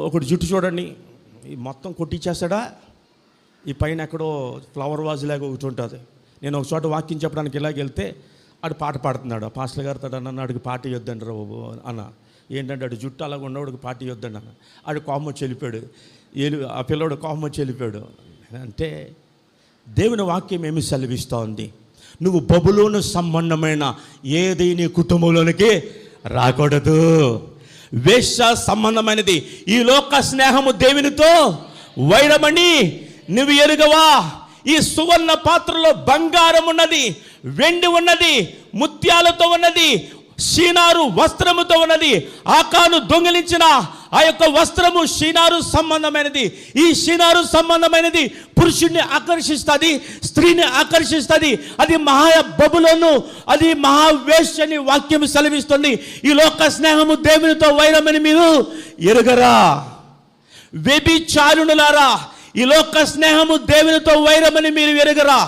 ఒకటి జుట్టు చూడండి, ఈ మొత్తం కొట్టించేస్తాడా? ఈ పైన ఎక్కడో ఫ్లవర్ వాజ్ లాగా ఒకటి ఉంటుంది. నేను ఒక చోట వాకింగ్ చెప్పడానికి ఇలాగ వెళ్తే ఆడు పాట పాడుతున్నాడు. ఆ పాస్టర్ గారు తడు అన్న, ఆడికి పాట ఇవ్వద్దండి రా బాబు అన్న. ఏంటంటే ఆడు జుట్టు అలాగ ఉన్నవాడికి పాట ఇవ్వద్దండి అన్న. ఆడు కోపం చెల్లిపాడు. ఆ పిల్లవాడు కోపం చెల్లిపాడు. అంటే దేవుని వాక్యం ఏమి సెలవిస్తూ ఉంది? నువ్వు బబులోను సంబంధమైన ఏది నీ కుటుంబంలోనికి రాకూడదు. వేశ్య సంబంధమైనది. ఈ లోక స్నేహము దేవునితో వైరమని నువ్వు ఎరుగవా? ఈ సువర్ణ పాత్రలో బంగారం ఉన్నది, వెండి ఉన్నది, ముత్యాలతో ఉన్నది, షీనారు వస్త్రముతో ఉన్నది. ఆకాను దొంగిలించిన ఆ యొక్క వస్త్రము షీనారు సంబంధమైనది. ఈ షీనారు సంబంధమైనది పురుషుణ్ణి ఆకర్షిస్తుంది, స్త్రీని ఆకర్షిస్తుంది. అది బబులోను, అది మహావేశ్యని వాక్యం సెలవిస్తుంది. ఈ లోక స్నేహము దేవునితో వైరమని మీరు ఎరుగరా? వ్యభిచారుణులారా, ఈ లోక స్నేహము దేవునితో వైరమని మీరు ఎరుగరా?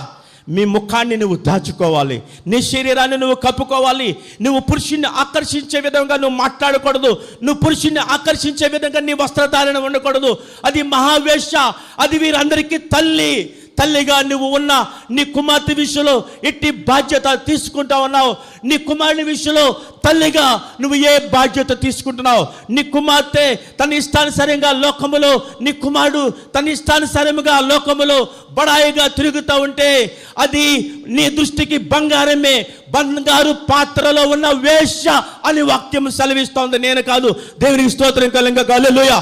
మీ ముఖాన్ని నువ్వు దాచుకోవాలి, నీ శరీరాన్ని నువ్వు కప్పుకోవాలి. నువ్వు పురుషుణ్ణి ఆకర్షించే విధంగా నువ్వు మాట్లాడకూడదు. నువ్వు పురుషుణ్ణి ఆకర్షించే విధంగా నీ వస్త్రధారణ ఉండకూడదు. అది మహావేశ్య, అది వీరందరికీ తల్లి. తల్లిగా నువ్వు ఉన్న నీ కుమార్తె విషయంలో ఎట్టి బాధ్యత తీసుకుంటా ఉన్నావు? నీ కుమారుని విషయంలో తల్లిగా నువ్వు ఏ బాధ్యత తీసుకుంటున్నావు? నీ కుమార్తె తన ఇష్టానుసారంగా లోకములో, నీ కుమారుడు తన ఇష్టానుసారముగా లోకములో బడాయిగా తిరుగుతూ ఉంటే అది నీ దృష్టికి బంగారమే, బంగారు పాత్రలో ఉన్న వేశ్య అని వాక్యం సెలవిస్తోంది. నేను కాదు, దేవునికి స్తోత్రం కలుగుగా. హల్లెలూయా.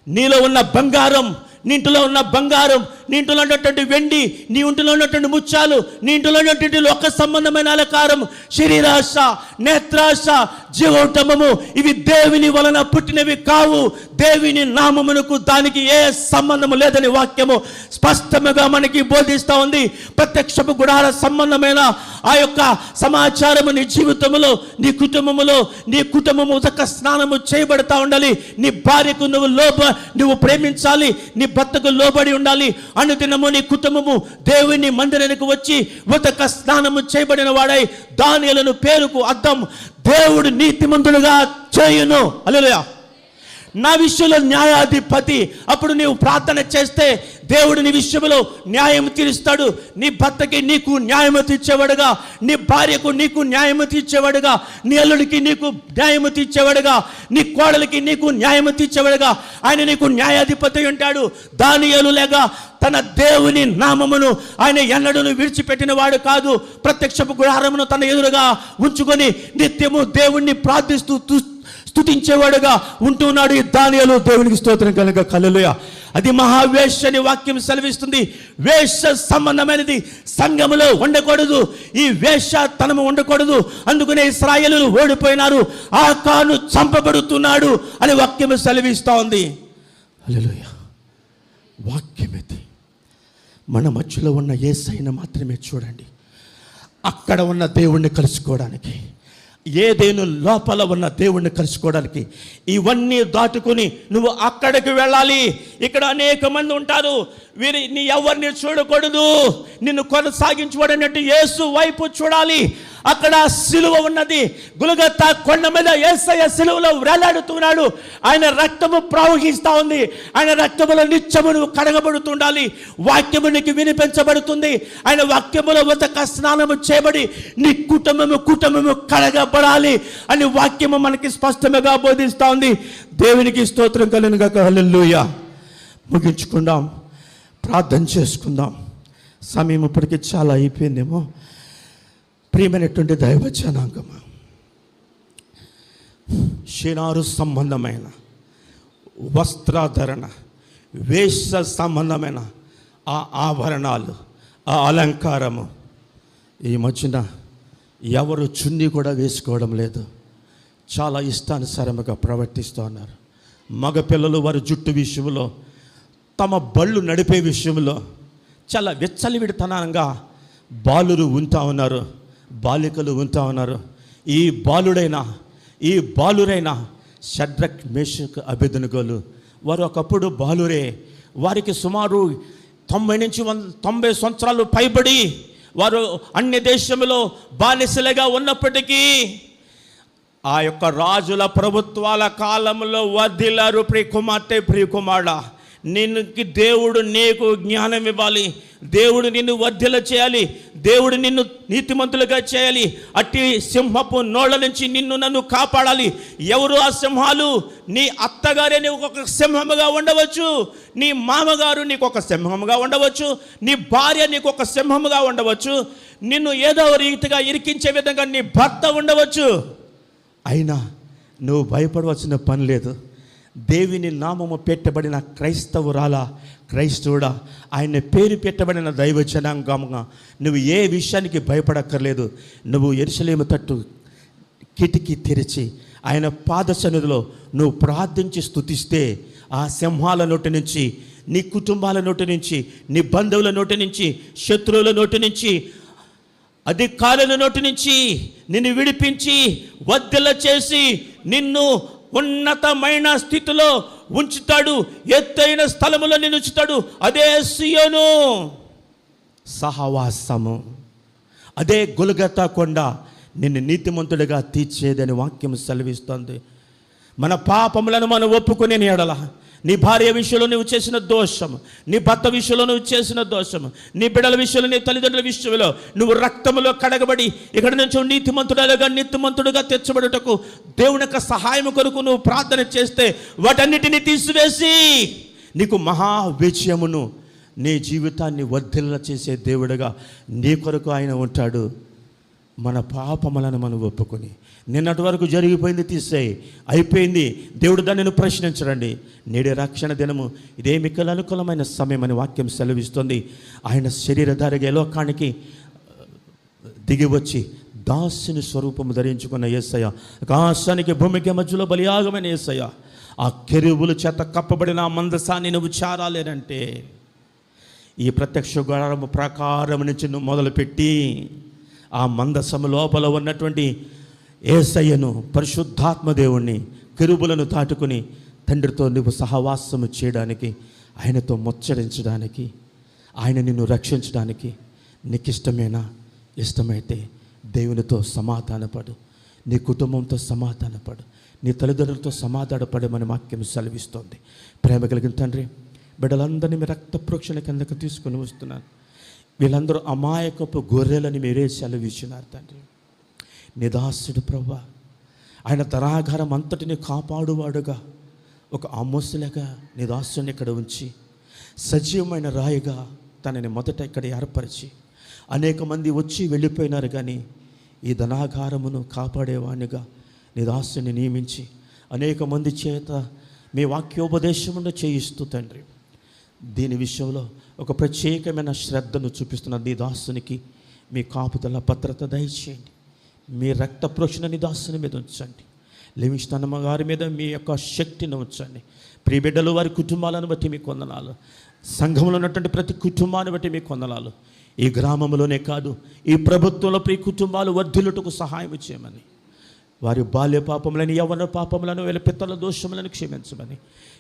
నీలో ఉన్న బంగారం, నీ ఇంటిలో ఉన్న బంగారం, నీ ఇంటిలో ఉన్నటువంటి వెండి, నీ ఇంటిలో ఉన్నటువంటి ముత్యాలు, నీ ఇంటిలో ఉన్నటువంటి లోక సంబంధమైన అలంకారం, శరీరాశ, నేత్రాశ, జీవోత్తమము, ఇవి దేవుని వలన పుట్టినవి కావు. దేవుని నామమునకు దానికి ఏ సంబంధము లేదని వాక్యము స్పష్టముగా మనకి బోధిస్తూ ఉంది. ప్రత్యక్షపు గుడార సంబంధమైన ఆ యొక్క సమాచారము నీ జీవితంలో, నీ కుటుంబము ఉదక స్నానము చేయబడతా ఉండాలి. నీ భార్యకు నువ్వు ప్రేమించాలి, నీ భర్తకు లోబడి ఉండాలి. అనుదినము నీ కుటుంబము దేవుని మందిరానికి వచ్చి ఉదక స్నానము చేయబడిన వాడై దానియేలును పేరుకు అర్థం దేవుడు నీతిమంతుడుగా చేయును. హల్లెలూయా. నా విషయంలో న్యాయాధిపతి. అప్పుడు నీవు ప్రార్థన చేస్తే దేవుడు నీ విషయంలో న్యాయం తీరుస్తాడు. నీ భర్తకి నీకు న్యాయము తీర్చేవాడుగా, నీ భార్యకు నీకు న్యాయము తీర్చేవాడుగా, నీ అల్లుడికి నీకు న్యాయము తీర్చేవాడుగా, నీ కోడలికి నీకు న్యాయము తీర్చేవాడుగా ఆయన నీకు న్యాయాధిపతి ఉంటాడు. దానియేలు లేక తన దేవుని నామమును ఆయన ఎన్నడూ విడిచిపెట్టిన వాడు కాదు. ప్రత్యక్షపు గుడారమును తన ఎదురుగా ఉంచుకొని నిత్యము దేవుణ్ణి ప్రార్థిస్తూ స్తుతించేవాడుగా ఉంటున్నాడు ఈ దానియేలు. దేవునికి స్తోత్రం కలుగుగా. హల్లెలూయా. అది మహావేశ్య అని వాక్యం సెలవిస్తుంది. వేశ్య సంబంధమైనది సంఘములో ఉండకూడదు. ఈ వేశ్యతనము ఉండకూడదు. అందుకనే ఇశ్రాయేలులు ఓడిపోయినారు, ఆకాను చంపబడుతున్నాడు అని వాక్యం సెలవిస్తూ ఉంది. హల్లెలూయా. వాక్యం ఇది. మన మధ్యలో ఉన్న యేసయ్యను మాత్రమే చూడండి. అక్కడ ఉన్న దేవుణ్ణి కలుసుకోవడానికి, ఏదేను లోపల ఉన్న దేవుణ్ణి కలుసుకోవడానికి ఇవన్నీ దాటుకుని నువ్వు అక్కడికి వెళ్ళాలి. ఇక్కడ అనేక మంది ఉంటారు, నీ ఎవరిని చూడకూడదు, నిన్ను కొనసాగించబడినట్టు యేసు వైపు చూడాలి. అక్కడ సిలువ ఉన్నది. గులగతా కొండ మీద యేసయ్య సిలువలో వేలాడుతున్నాడు. ఆయన రక్తము ప్రవహిస్తూ ఉంది. ఆయన రక్తములో నిత్యము నువ్వు కడగబడుతుండాలి. వాక్యము నీకు వినిపించబడుతుంది. ఆయన వాక్యములో ఉదక స్నానము చేయబడి నీ కుటుంబము కడగబడాలి అని వాక్యము మనకి స్పష్టంగా బోధిస్తూ ఉంది. దేవునికి స్తోత్రం కలుగును గాక. హల్లెలూయా. ముగించుకుందాం, ప్రార్థన చేసుకుందాం. సమయం ఇప్పటికీ చాలా అయిపోయిందేమో. ప్రియమైనటువంటి దైవ జనాంగమా, షినారు సంబంధమైన వస్త్రాధరణ, వేష సంబంధమైన ఆ ఆభరణాలు, ఆ అలంకారము ఈ మధ్యన ఎవరు చున్నీ కూడా వేసుకోవడం లేదు. చాలా ఇష్టానుసారముగా ప్రవర్తిస్తూ ఉన్నారు. మగపిల్లలు వారి జుట్టు విషయంలో, తమ బళ్ళు నడిపే విషయంలో చాలా విచ్చలవిడితనంగా బాలురు ఉంటూ ఉన్నారు, బాలికలు ఉంటూ ఉన్నారు. ఈ బాలురైన షడ్రక్, మేషక్, అబేద్నెగోలు వారు ఒకప్పుడు బాలురే. వారికి సుమారు 90 సంవత్సరాలు పైబడి వారు అన్ని దేశంలో బానిసలుగా ఉన్నప్పటికీ ఆ యొక్క రాజుల ప్రభుత్వాల కాలంలో వర్ధిల్లారు. ప్రియకుమారుడా, దేవుడు నీకు జ్ఞానం ఇవ్వాలి. దేవుడు నిన్ను వర్ధిల్ల చేయాలి. దేవుడు నిన్ను నీతిమంతులుగా చేయాలి. అట్టి సింహపు నోళ్ళ నుంచి నన్ను కాపాడాలి. ఎవరు ఆ సింహాలు? నీ అత్తగారే నీకు ఒక సింహముగా ఉండవచ్చు, నీ మామగారు నీకు ఒక సింహముగా ఉండవచ్చు, నీ భార్య నీకు ఒక సింహముగా ఉండవచ్చు, నిన్ను ఏదో రీతిగా ఇరికించే విధంగా నీ భర్త ఉండవచ్చు. అయినా నువ్వు భయపడవలసిన పని లేదు. దేవుని నామము పెట్టబడిన క్రైస్తవుడా, ఆయన పేరు పెట్టబడిన దైవ జనాంగంగా నువ్వు ఏ విషయానికి భయపడక్కర్లేదు. నువ్వు యెరూషలేము తట్టు కిటికీ తెరిచి ఆయన పాద సన్నిధిలో నువ్వు ప్రార్థించి స్తుతిస్తే ఆ సింహాల నోటి నుంచి, నీ కుటుంబాల నోటి నుంచి, నీ బంధువుల నోటి నుంచి, శత్రువుల నోటి నుంచి, అధికారుల నోటి నుంచి నిన్ను విడిపించి వర్ధిల్ల చేసి నిన్ను ఉన్నతమైన స్థితిలో ఉంచుతాడు. ఎత్తైన స్థలములో నిన్ను ఉంచుతాడు. అదే సియోను సహవాసము, అదే గొల్గొతా కొండ నిన్ను నీతిమంతుడిగా తీర్చేదని వాక్యం సెలవిస్తుంది. మన పాపములను మనం ఒప్పుకునే ఎడల, నీ భార్య విషయంలో నువ్వు చేసిన దోషము, నీ భర్త విషయంలో నువ్వు చేసిన దోషము, నీ బిడ్డల విషయంలో, నీ తల్లిదండ్రుల విషయంలో నువ్వు రక్తములో కడగబడి ఇక్కడ నుంచి నీతిమంతుడుగా తెచ్చబడుటకు దేవుని యొక్క సహాయం కొరకు నువ్వు ప్రార్థన చేస్తే వాటన్నిటిని తీసివేసి నీకు మహా విజయమును, నీ జీవితాన్ని వర్ధిల్ల చేసే దేవుడుగా నీ కొరకు ఆయన ఉంటాడు. మన పాపములను మనం ఒప్పుకొని, నిన్నటి వరకు జరిగిపోయింది తీసేయి, అయిపోయింది, దేవుడు దానిని ప్రశ్నించడండి. నేడే రక్షణ దినము, ఇదే మిక్కల అనుకూలమైన సమయం అని వాక్యం సెలవిస్తుంది. ఆయన శరీరధారిగా లోకానికి దిగి వచ్చి దాసుని స్వరూపము ధరించుకున్న యేసయ్య, ఆకాశానికి భూమికి మధ్యలో బలియాగమైన యేసయ్య, ఆ కెరూబుల చేత కప్పబడిన ఆ మందసాన్ని నువ్వు చేరాలేనంటే ఈ ప్రత్యక్ష గుడారము ప్రాకారం నుంచి నువ్వు మొదలుపెట్టి ఆ మందసము లోపల ఉన్నటువంటి యేసయ్యను, పరిశుద్ధాత్మ దేవుణ్ణి, కెరూబులను దాటుకుని తండ్రితో నువ్వు సహవాసము చేయడానికి, ఆయనతో ముచ్చరించడానికి, ఆయన నిన్ను రక్షించడానికి నీకు ఇష్టమేనా? ఇష్టమైతే దేవునితో సమాధానపడు, నీ కుటుంబంతో సమాధానపడు, నీ తల్లిదండ్రులతో సమాధానపడమని వాక్యం సెలవిస్తోంది. ప్రేమ కలిగిన తండ్రి, బిడ్డలందరినీ మీ రక్త ప్రోక్షణ కిందకు తీసుకుని వస్తున్నాను. వీళ్ళందరూ అమాయకపు గొర్రెలని మీరే సెలవిచ్చినారు తండ్రి. నిదాసుడు ప్రభువా, ఆయన తరాగారం అంతటిని కాపాడువాడుగా ఒక ఆమోసులాగా నిదాసుని ఇక్కడ ఉంచి సజీవమైన రాయిగా తనని మొదట ఇక్కడ ఏర్పరిచి అనేక మంది వచ్చి వెళ్ళిపోయినారు, కానీ ఈ ధనాగారమును కాపాడేవానిగా నిదాసుని నియమించి అనేక మంది చేత మీ వాక్యోపదేశమును చేయిస్తూ తండ్రి, దీని విషయంలో ఒక ప్రత్యేకమైన శ్రద్ధను చూపిస్తున్న నీ దాసునికి మీ కాపుదల భద్రత దయచేయండి. మీ రక్త ప్రోక్షణ నీ దాసుని మీద ఉంచండి. లివింగ్స్టన్ గారి మీద మీ యొక్క శక్తిని ఉంచండి. ప్రియ బిడ్డలు, వారి కుటుంబాలను బట్టి మీకు వందనాలు. సంఘంలో ఉన్నటువంటి ప్రతి కుటుంబాన్ని బట్టి మీకు వందనాలు. ఈ గ్రామంలోనే కాదు, ఈ ప్రభుత్వంలో ప్రియ కుటుంబాలు వర్ధిల్లుటకు సహాయం చేయమని, వారి బాల్య పాపములను, యవ్వన పాపములను, వీళ్ళ పితరుల దోషములను క్షమించమని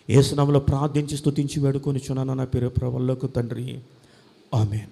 యేసు నామములో ప్రార్థించి స్తుతించి వేడుకొని చున్నాను నా పేరు ప్రభువులకు తండ్రి. ఆమేన్.